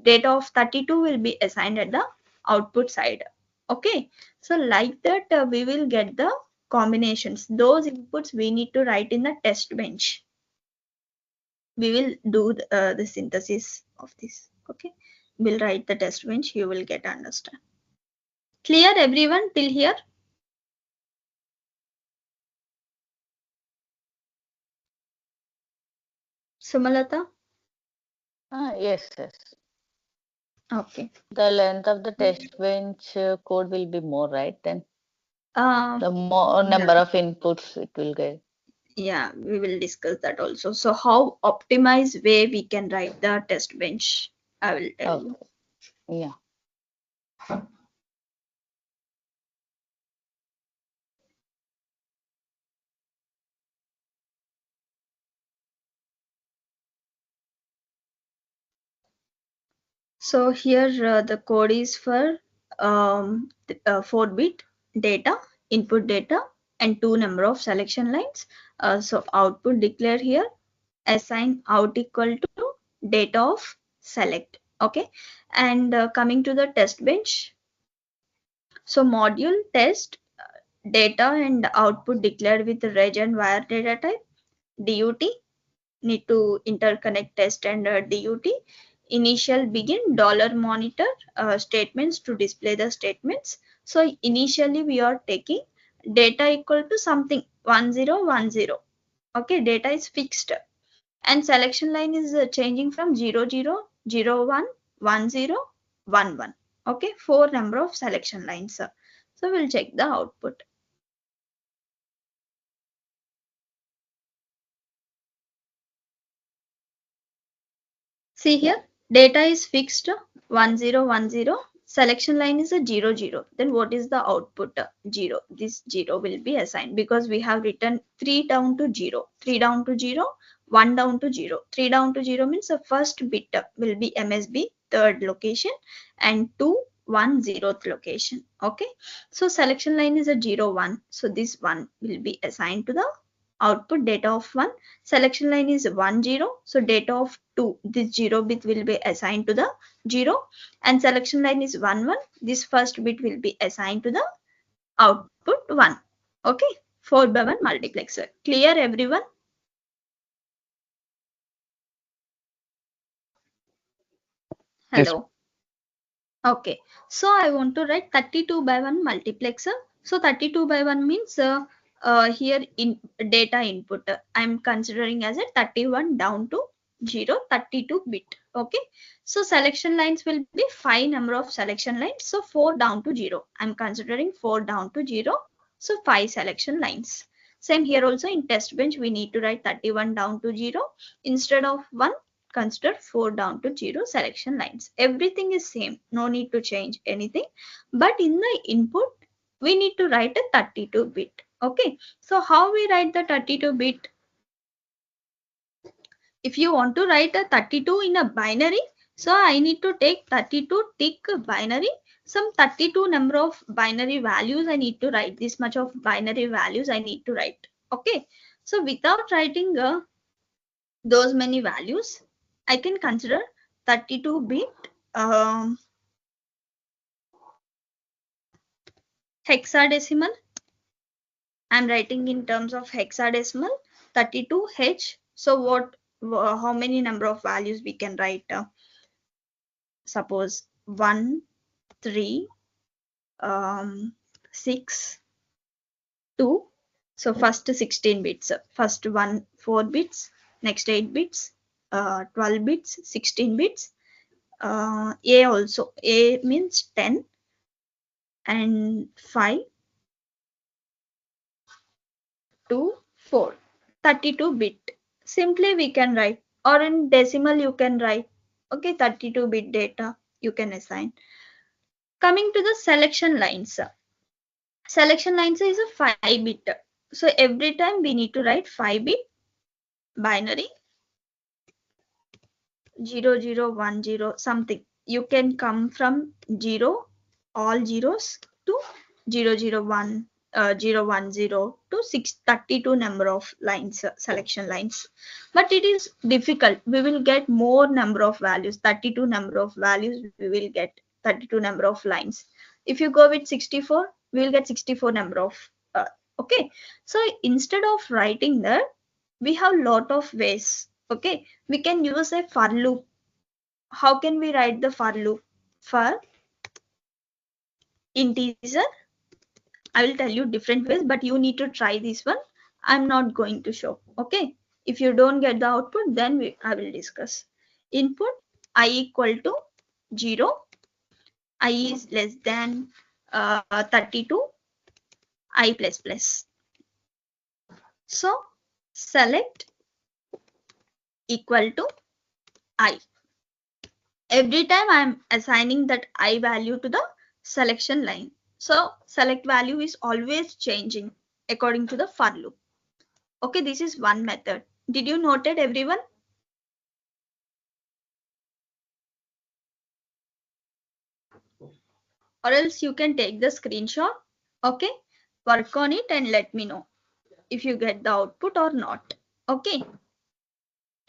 data of 32 will be assigned at the output side. Okay, so like that we will get the combinations. Those inputs we need to write in the test bench. We will do the synthesis of this. Okay, we'll write the test bench, you will get understand. Clear everyone till here? Sumalata? Yes. Okay. The length of the test bench code will be more, right? Then the more Yeah. number of inputs it will get. Yeah, we will discuss that also. So how optimized way we can write the test bench, I will tell you. Yeah. So here the code is for 4-bit data, input data, and 2 number of selection lines. So output declare here, assign out equal to data of select. Okay, and coming to the test bench. So module test data and output declared with reg and wire data type. DUT need to interconnect test and DUT. Initial begin dollar monitor statements to display the statements. So initially we are taking data equal to something 1010. Okay, data is fixed, and selection line is changing from 00011011. Okay, 4 number of selection lines. So we'll check the output. See here, data is fixed 1010. Selection line is a 00. Then what is the output? 0. This 0 will be assigned because we have written 3 down to 0. 3 down to 0, 1 down to 0. 3 down to 0 means the first bit will be MSB, third location, and 2, 1, 0th location. Okay. So selection line is a 0, 1. So this 1 will be assigned to the output data of 1. Selection line is 1 0, so data of 2, this 0 bit will be assigned to the 0, and selection line is 1 1, this first bit will be assigned to the output 1. Okay, 4x1 multiplexer. Clear everyone? Yes. Hello. Okay, so I want to write 32x1 multiplexer. So 32x1 means here in data input I'm considering as a 31 down to 0, 32 bit. Okay, so selection lines will be 5 number of selection lines, so 4 down to 0. I'm considering 4 down to 0, so 5 selection lines. Same here also in test bench we need to write 31 down to 0. Instead of 1, consider 4 down to 0 selection lines. Everything is same, no need to change anything, but in the input we need to write a 32 bit. Okay, so how we write the 32 bit? If you want to write a 32 in a binary, so I need to take 32 tick binary, some 32 number of binary values I need to write, this much of binary values I need to write. Okay, so without writing those many values, I can consider 32 bit hexadecimal. I'm writing in terms of hexadecimal 32H. So how many number of values we can write? Suppose 1, 3, 6, 2. So first 16 bits. First 4 bits, next 8 bits, 12 bits, 16 bits. A also. A means 10 and 5, 2, 4. 32 bit. Simply we can write, or in decimal you can write. Okay, 32 bit data you can assign. Coming to the selection lines. Selection lines is a 5 bit. So every time we need to write 5 bit binary. 0 0 1 0 something. You can come from 0 all zeros to 0 0 1 0 1 0 to 632 number of lines, selection lines. But it is difficult. We will get more number of values, 32 number of values. We will get 32 number of lines. If you go with 64, we will get 64 number of okay. So instead of writing that, we have lot of ways. Okay, we can use a for loop. How can we write the for loop? For integer, I will tell you different ways, but you need to try this one. I'm not going to show. Okay, if you don't get the output, then I will discuss. Input I equal to 0, I is less than 32, I plus plus. So select equal to I. Every time I'm assigning that I value to the selection line. So select value is always changing according to the for loop. Okay, this is one method. Did you note it, everyone? Or else you can take the screenshot. Okay, work on it and let me know if you get the output or not. Okay.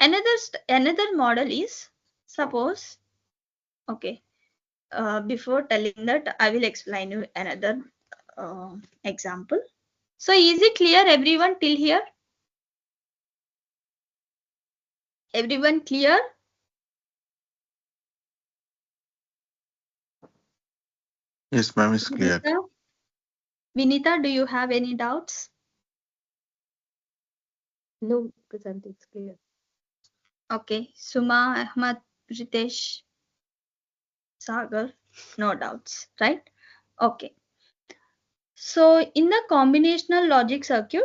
Another model is, suppose, okay, before telling that, I will explain you another example. So is it clear, everyone, till here? Everyone clear? Yes, ma'am, it's clear. Vinita, do you have any doubts? No, Prasanthi, it's clear. Okay, Suma, Ahmad, Ritesh, Sagar, no doubts, right? Okay. So in the combinational logic circuit,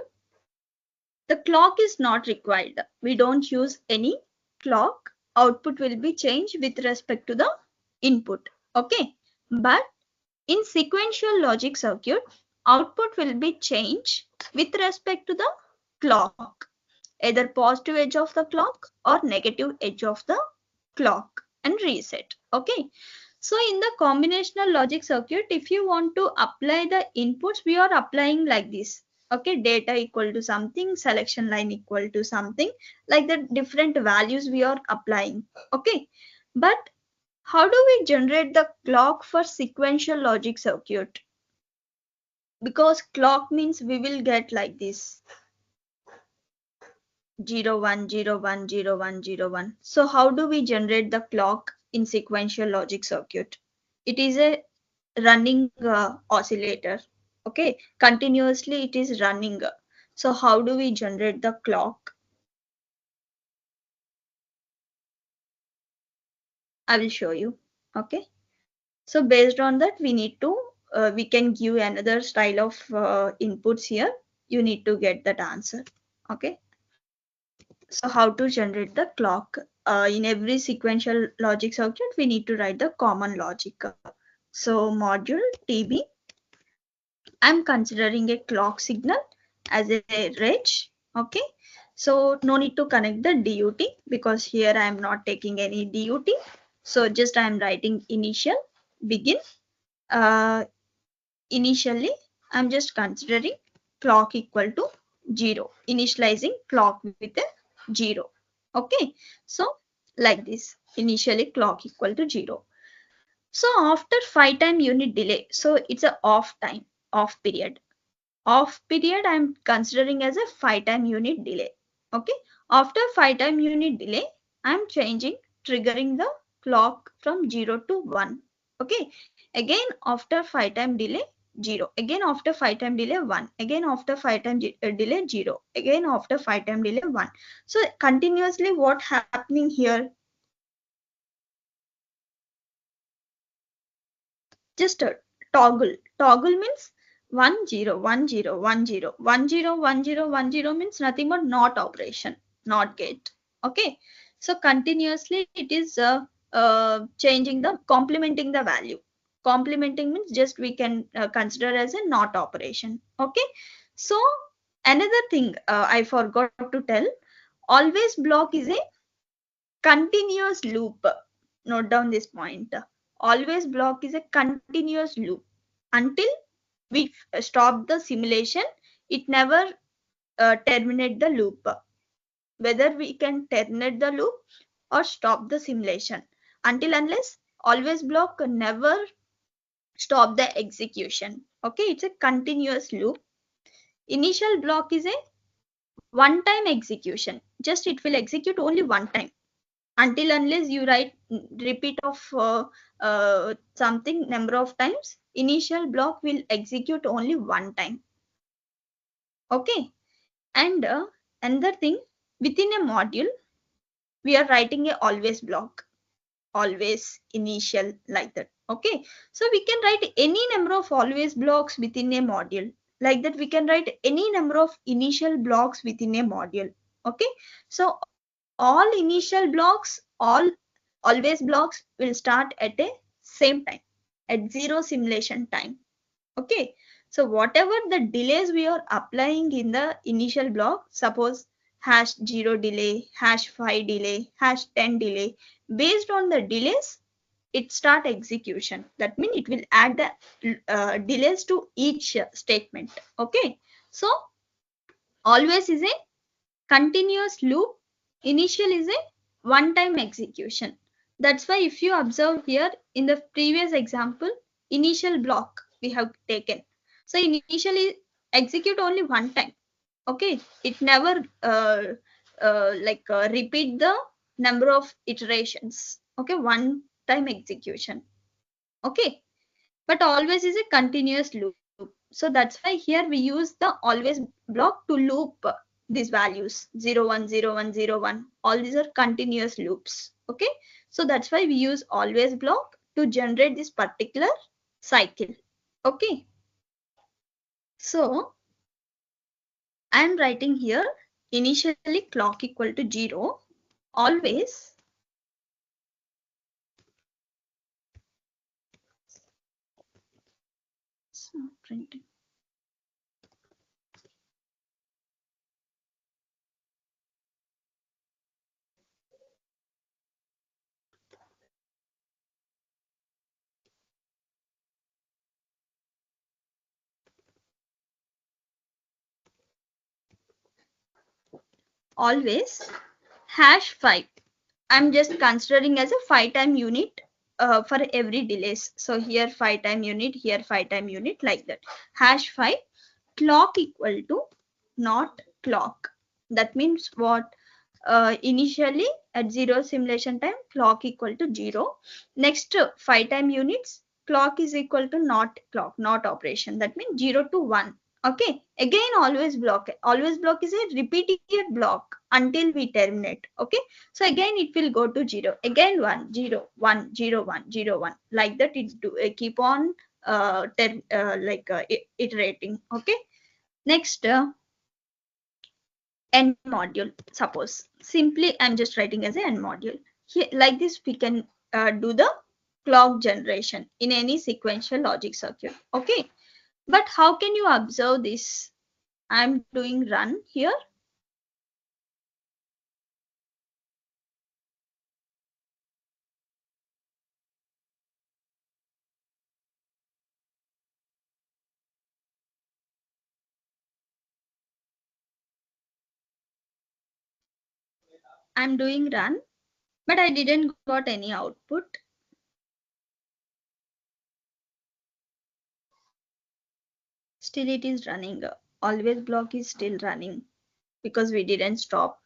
the clock is not required. We don't use any clock. Output will be changed with respect to the input. Okay. But in sequential logic circuit, output will be changed with respect to the clock, either positive edge of the clock or negative edge of the clock, and reset. Okay. So in the combinational logic circuit, if you want to apply the inputs, we are applying like this. Okay, data equal to something, selection line equal to something, like the different values we are applying. Okay, but how do we generate the clock for sequential logic circuit? Because clock means we will get like this, 0 1 0 1 0 1 0 1. So how do we generate the clock in sequential logic circuit? It is a running oscillator. Okay, continuously it is running. So how do we generate the clock? I will show you. Okay, so based on that, we need to we can give another style of inputs here. You need to get that answer. Okay, so how to generate the clock? In every sequential logic circuit, we need to write the common logic. So module TB, I'm considering a clock signal as a range. Okay, so no need to connect the DUT because here I am not taking any DUT. So just I am writing initial, begin. Initially, I'm just considering clock equal to 0, initializing clock with a 0. Okay, so like this, initially clock equal to 0. So after 5 time unit delay, so it's a off time, off period. Off period I'm considering as a 5 time unit delay. Okay, after 5 time unit delay, I'm triggering the clock from 0 to 1. Okay, again after 5 time delay, 0, again after 5 time delay, 1, again after 5 time delay, 0, again after 5 time delay, 1. So continuously what happening here? Just a toggle. Toggle means 1 0 1 0 1 0 1 0 1 0 1 0 means nothing but not operation, not gate. Okay, so continuously it is changing the complementing the value. Complementing means just we can consider as a not operation. Okay, so another thing I forgot to tell, always block is a continuous loop. Note down this point. Always block is a continuous loop. Until we stop the simulation, it never terminate the loop. Whether we can terminate the loop or stop the simulation. Until unless always block never stop the execution. Okay, it's a continuous loop. Initial block is a one time execution. Just it will execute only one time. Until unless you write repeat of something number of times, initial block will execute only one time. Okay, and another thing, within a module we are writing a always block, always initial, like that. Okay, so we can write any number of always blocks within a module. Like that we can write any number of initial blocks within a module. Okay, so all initial blocks, all always blocks will start at a same time, at zero simulation time. Okay, so whatever the delays we are applying in the initial block, suppose #0 delay, #5 delay, #10 delay, based on the delays it start execution. That means it will add the delays to each statement. Okay, so always is a continuous loop, initial is a one time execution. That's why if you observe here in the previous example, initial block we have taken. So initially execute only one time. Okay, it never repeat the number of iterations. Okay, one time execution. Okay, but always is a continuous loop. So that's why here we use the always block to loop these values 0 1 0 1 0 1. All these are continuous loops. Okay, so that's why we use always block to generate this particular cycle. Okay, so I'm writing here initially clock equal to 0, always printing. Always #5. I'm just considering as a 5-time unit for every delays. So here 5-time unit, here 5-time unit, like that. #5 clock equal to not clock. That means what? Initially at 0 simulation time, clock equal to 0. Next 5-time units, clock is equal to not clock, not operation. That means 0 to 1. Okay, again always block. Always block is a repeated block until we terminate. Okay, so again it will go to 0. Again 1 0 1 0 1 0 1, like that. It do keep on iterating. Okay, next end module. Suppose simply I'm just writing as an end module. Here, like this we can do the clock generation in any sequential logic circuit. Okay, but how can you observe this? I'm doing run here. I'm doing run, but I didn't got any output. Still it is running. Always block is still running because we didn't stop.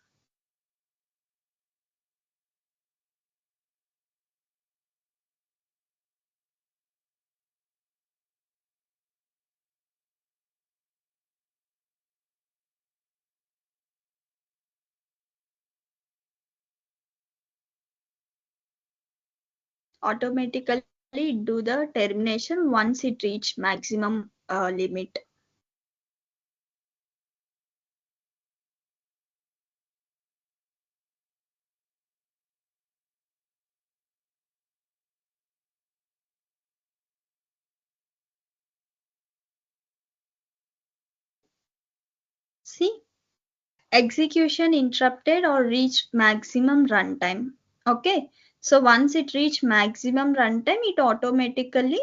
Automatically do the termination once it reach maximum limit. See, execution interrupted or reached maximum runtime. Okay, so once it reach maximum runtime, it automatically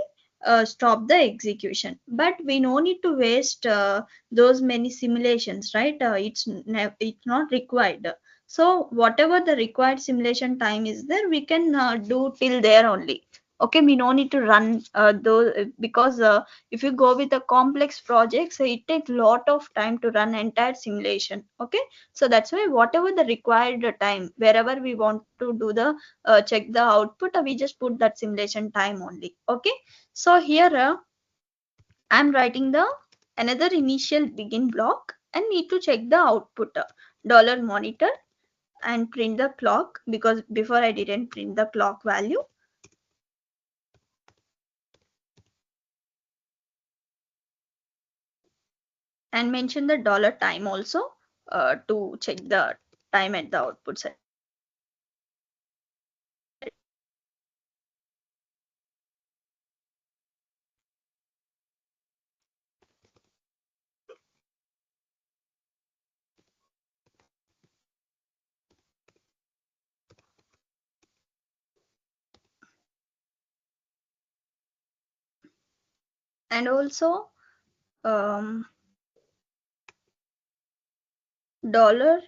stop the execution. But we no need to waste those many simulations, right? It's not required. So whatever the required simulation time is there, we can do till there only. Okay, we no need to run those because if you go with a complex project, so it takes lot of time to run entire simulation. Okay, so that's why whatever the required time, wherever we want to do the check the output, we just put that simulation time only. Okay, so here I'm writing the another initial begin block and need to check the output dollar monitor and print the clock, because before I didn't print the clock value. And mention the dollar time also to check the time at the output side. And also dollar,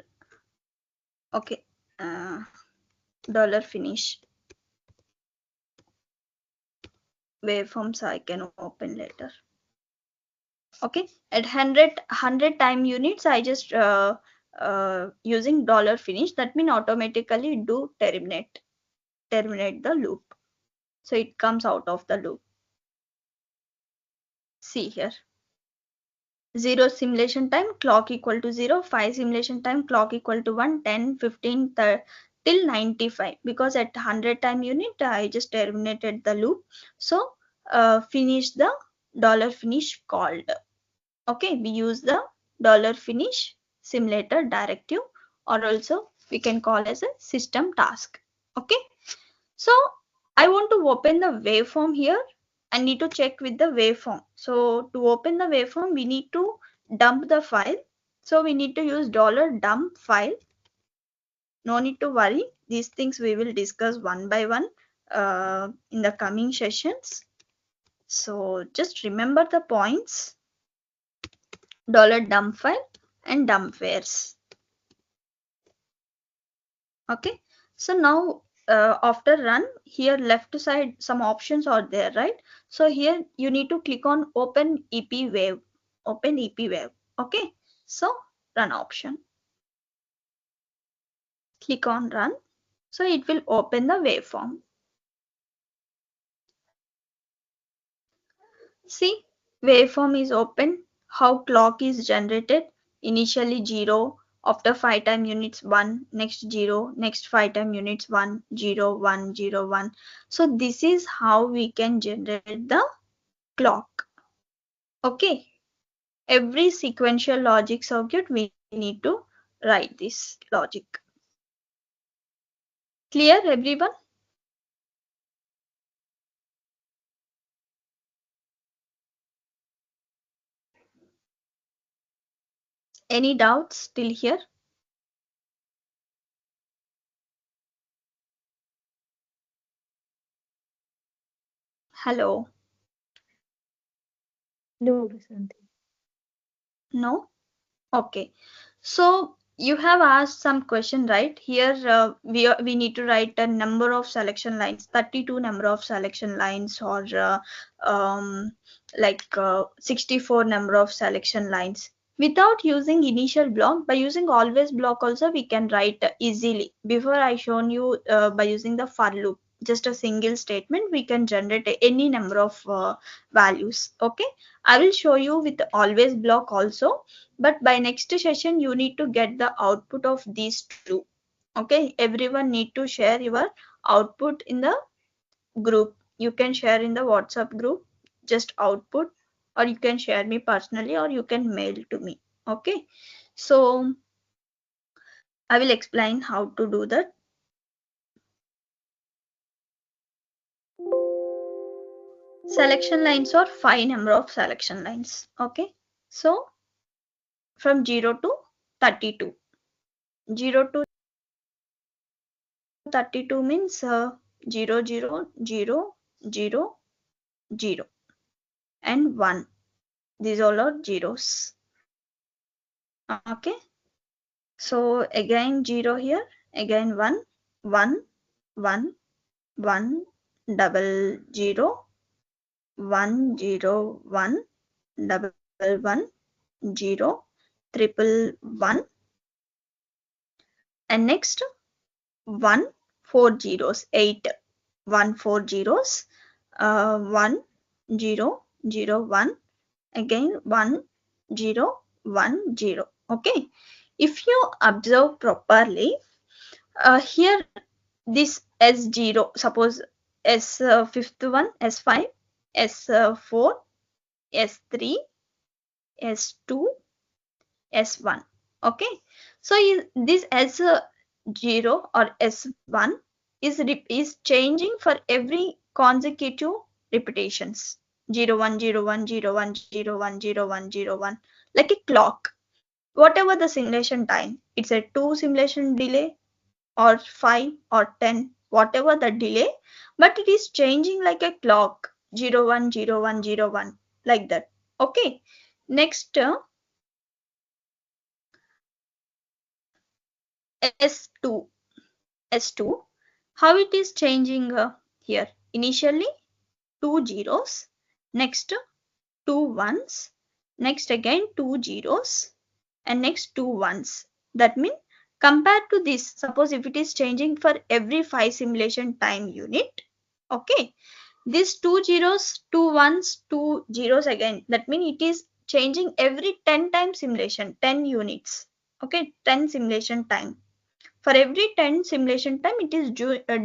okay, dollar finish waveforms I can open later. Okay, at 100 time units I just using dollar finish, that mean automatically do terminate the loop, so it comes out of the loop. See here, 0 simulation time clock equal to 0, 5 simulation time clock equal to 1, 10, 15 till 95, because at 100 time unit I just terminated the loop. So finish the dollar finish called. Okay, we use the dollar finish simulator directive, or also we can call as a system task. Okay, so I want to open the waveform here. I need to check with the waveform. So to open the waveform, we need to dump the file. So we need to use dollar dump file. No need to worry. These things we will discuss one by one in the coming sessions. So just remember the points. Dollar dump file and dump wares. Okay, so now after run, here left side some options are there, right? So here you need to click on open EP wave. Okay, so run option, click on run, so it will open the waveform. See, waveform is open. How clock is generated: initially 0, after 5 time units 1, next 0, next 5 time units 1, 0, 1, 0, 1. So this is how we can generate the clock. Okay, every sequential logic circuit we need to write this logic. Clear, everyone? Any doubts till here? Hello? No, Prasanthi. No? Okay. So you have asked some question, right? Here we need to write a number of selection lines, 32 number of selection lines, or like 64 number of selection lines. Without using initial block, by using always block also we can write easily. Before I shown you by using the for loop, just a single statement we can generate any number of values. Okay, I will show you with always block also, but by next session you need to get the output of these two. Okay, everyone need to share your output in the group. You can share in the WhatsApp group just output, or you can share me personally, or you can mail to me. Okay, so I will explain how to do that. Selection lines are 5 number of selection lines. Okay, so from 0 to 32, 0 to 32 means 0, 0, 0, 0, 0 and 1. These all are zeros. Okay. So again 0 here, again 1, 1, 1, 1, double 0, 1, 0, 1, double 1, 0, triple 1, and next 1, 4 zeros, 8, 1, 4 zeros, 1, 0, 0, 1, again 1, 0, 1, 0. Okay. If you observe properly, here this S0, suppose S fifth one, S5, S4, S3, S2, S1. Okay. So this S0 or S1 is changing for every consecutive repetitions. 0, 1, 0, 1, 0, 1, 0, 1, 0, 1, 0, 1, like a clock. Whatever the simulation time, it's a 2 simulation delay or 5 or 10, whatever the delay, but it is changing like a clock. 0, 1, 0, 1, 0, 1, like that. Okay. Next, S2. S2, how it is changing here? Initially 2 zeros, next 2 ones, next again 2 zeros, and next 2 ones. That means compared to this, suppose if it is changing for every 5 simulation time unit, okay, these 2 zeros, 2 ones, 2 zeros again, that means it is changing every 10 times simulation, 10 units, okay, 10 simulation time. For every 10 simulation time, it is doing a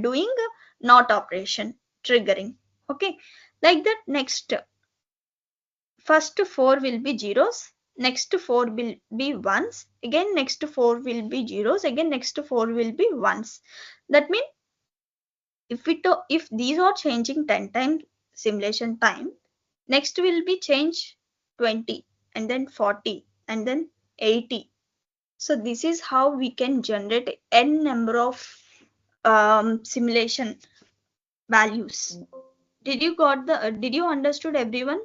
NOT operation, triggering. Okay, like that. Next, first 4 will be zeros, next 4 will be ones, again next 4 will be zeros, again next 4 will be ones. That means if these are changing 10 times simulation time, next will be change 20 and then 40 and then 80. So this is how we can generate n number of simulation values. Did you got the? Did you understood everyone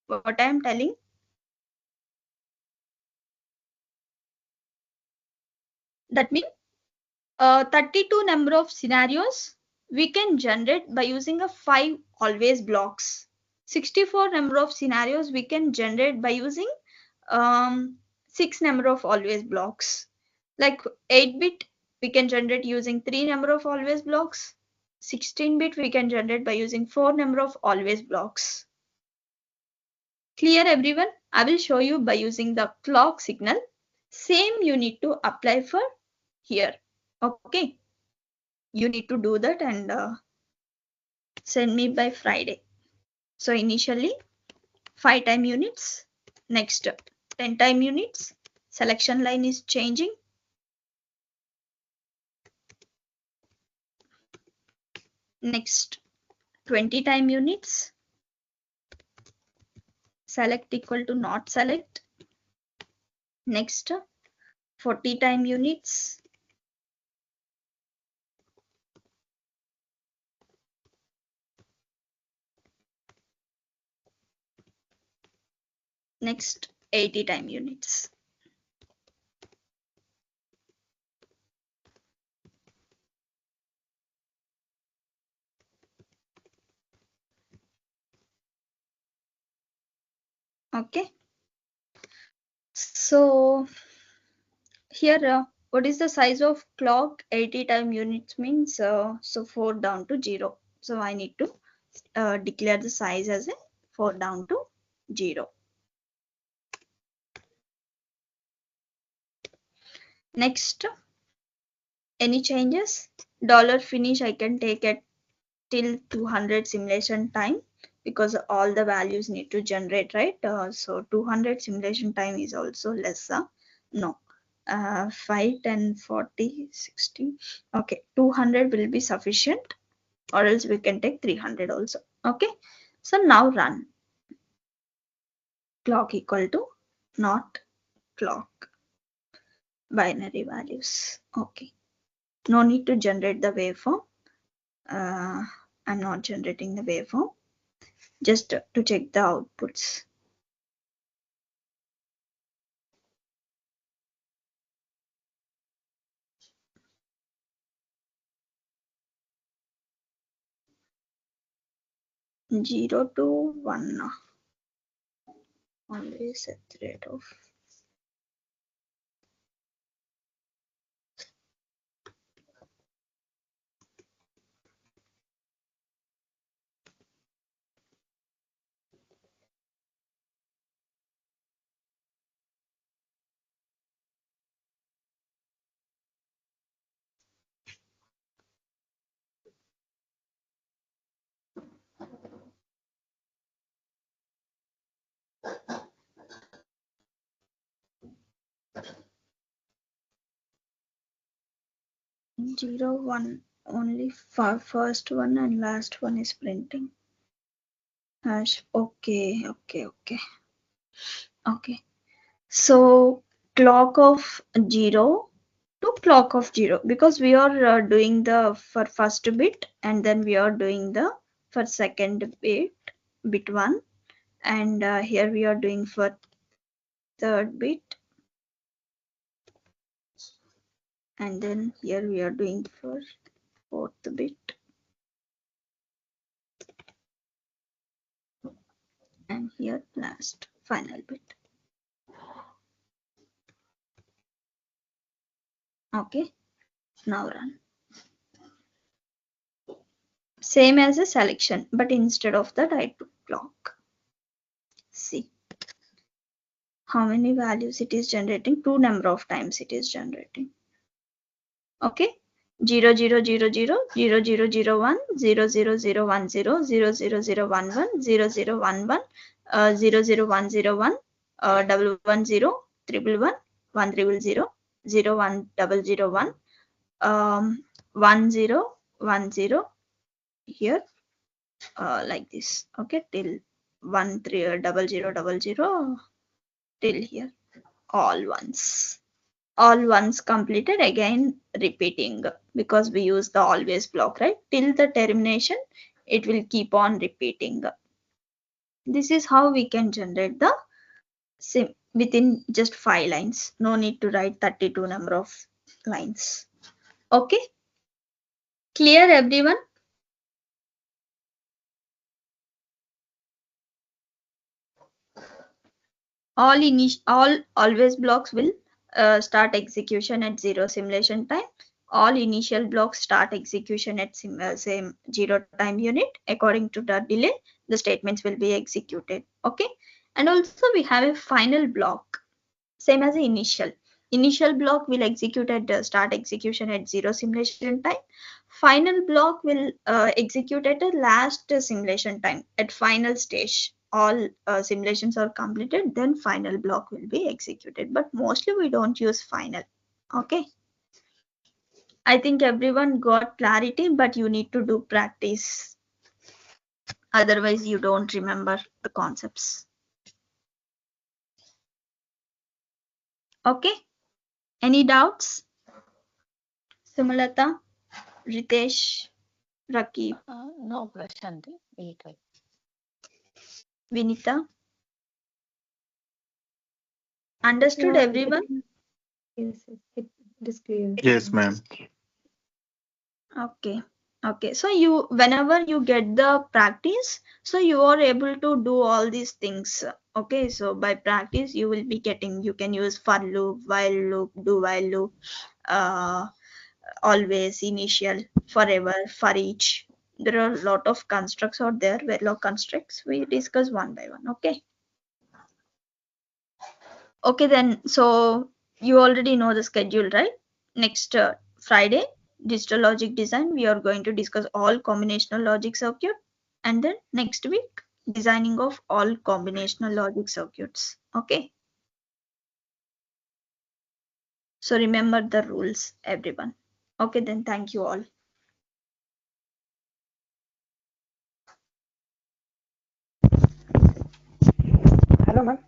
what I am telling? That means 32 number of scenarios we can generate by using a 5 always blocks. 64 number of scenarios we can generate by using 6 number of always blocks. Like 8-bit we can generate using 3 number of always blocks. 16-bit we can generate by using 4 number of always blocks. Clear everyone? I will show you by using the clock signal. Same you need to apply for here. Okay. You need to do that and send me by Friday. So initially 5 time units. Next 10 time units. Selection line is changing. Next 20 time units. Select equal to not select. Next 40 time units. Next 80 time units. Okay. So here what is the size of clock? 80 time units means so 4 down to 0. So I need to declare the size as a 4 down to 0. Next, any changes? $finish I can take it till 200 simulation time because all the values need to generate, right? So 200 simulation time is also lesser. No. 5, 10, 40, 60. Okay, 200 will be sufficient, or else we can take 300 also. Okay, so now run. Clock equal to not clock. Binary values. Okay, No need to generate the waveform. I'm not generating the waveform, just to check the outputs. Zero to 1 now. Always at the rate of 0, 1. Only first one and last one is printing. Hash. Okay. So clock of 0 to clock of 0, because we are doing the for first bit, and then we are doing the for second bit 1, and here we are doing for third bit, and then here we are doing for fourth bit, and here last final bit. Okay, now run. Same as a selection, but instead of that I took clock. See how many values it is generating, 2 number of times it is generating. Okay, 0 0 0 0 0 0 0 1 0 0 0 1 0 0 0 0 1 1 0 0 1 1 0 0 1 0 1 1 1 0 triple 1 1 triple 0 0 1 double 0 1 1 0 1 0 here, like this. Okay, till 1 3 double 0 double 0 till here, all ones completed, again repeating, because we use the always block, right? Till the termination it will keep on repeating. This is how we can generate the sim within just 5 lines. No need to write 32 number of lines. Okay, clear everyone? All always blocks will start execution at 0 simulation time. All initial blocks start execution at same 0 time unit. According to the delay, the statements will be executed. Okay, and also we have a final block, same as the initial. Initial block will execute at start execution at 0 simulation time. Final block will execute at the last simulation time, at final stage. All simulations are completed, then final block will be executed, but mostly we don't use final. Okay, I think everyone got clarity, but you need to do practice, otherwise you don't remember the concepts. Okay, any doubts? Sumalata, Ritesh, Rakib, No, Prashanti, we'll try. Vinita. Understood, Yeah, everyone? Yes, it is clear. Yes, ma'am. Okay. Okay. So you, whenever you get the practice, so you are able to do all these things. Okay. So by practice, you will be getting, you can use for loop, while loop, do while loop, always, initial, forever, for each. There are a lot of constructs out there, Verilog constructs. We discuss one by one. Okay. Okay, then, so you already know the schedule, right? Next Friday, digital logic design, we are going to discuss all combinational logic circuit, and then next week, designing of all combinational logic circuits. Okay, so remember the rules, everyone. Okay, then, thank you all. Hello, ma'am.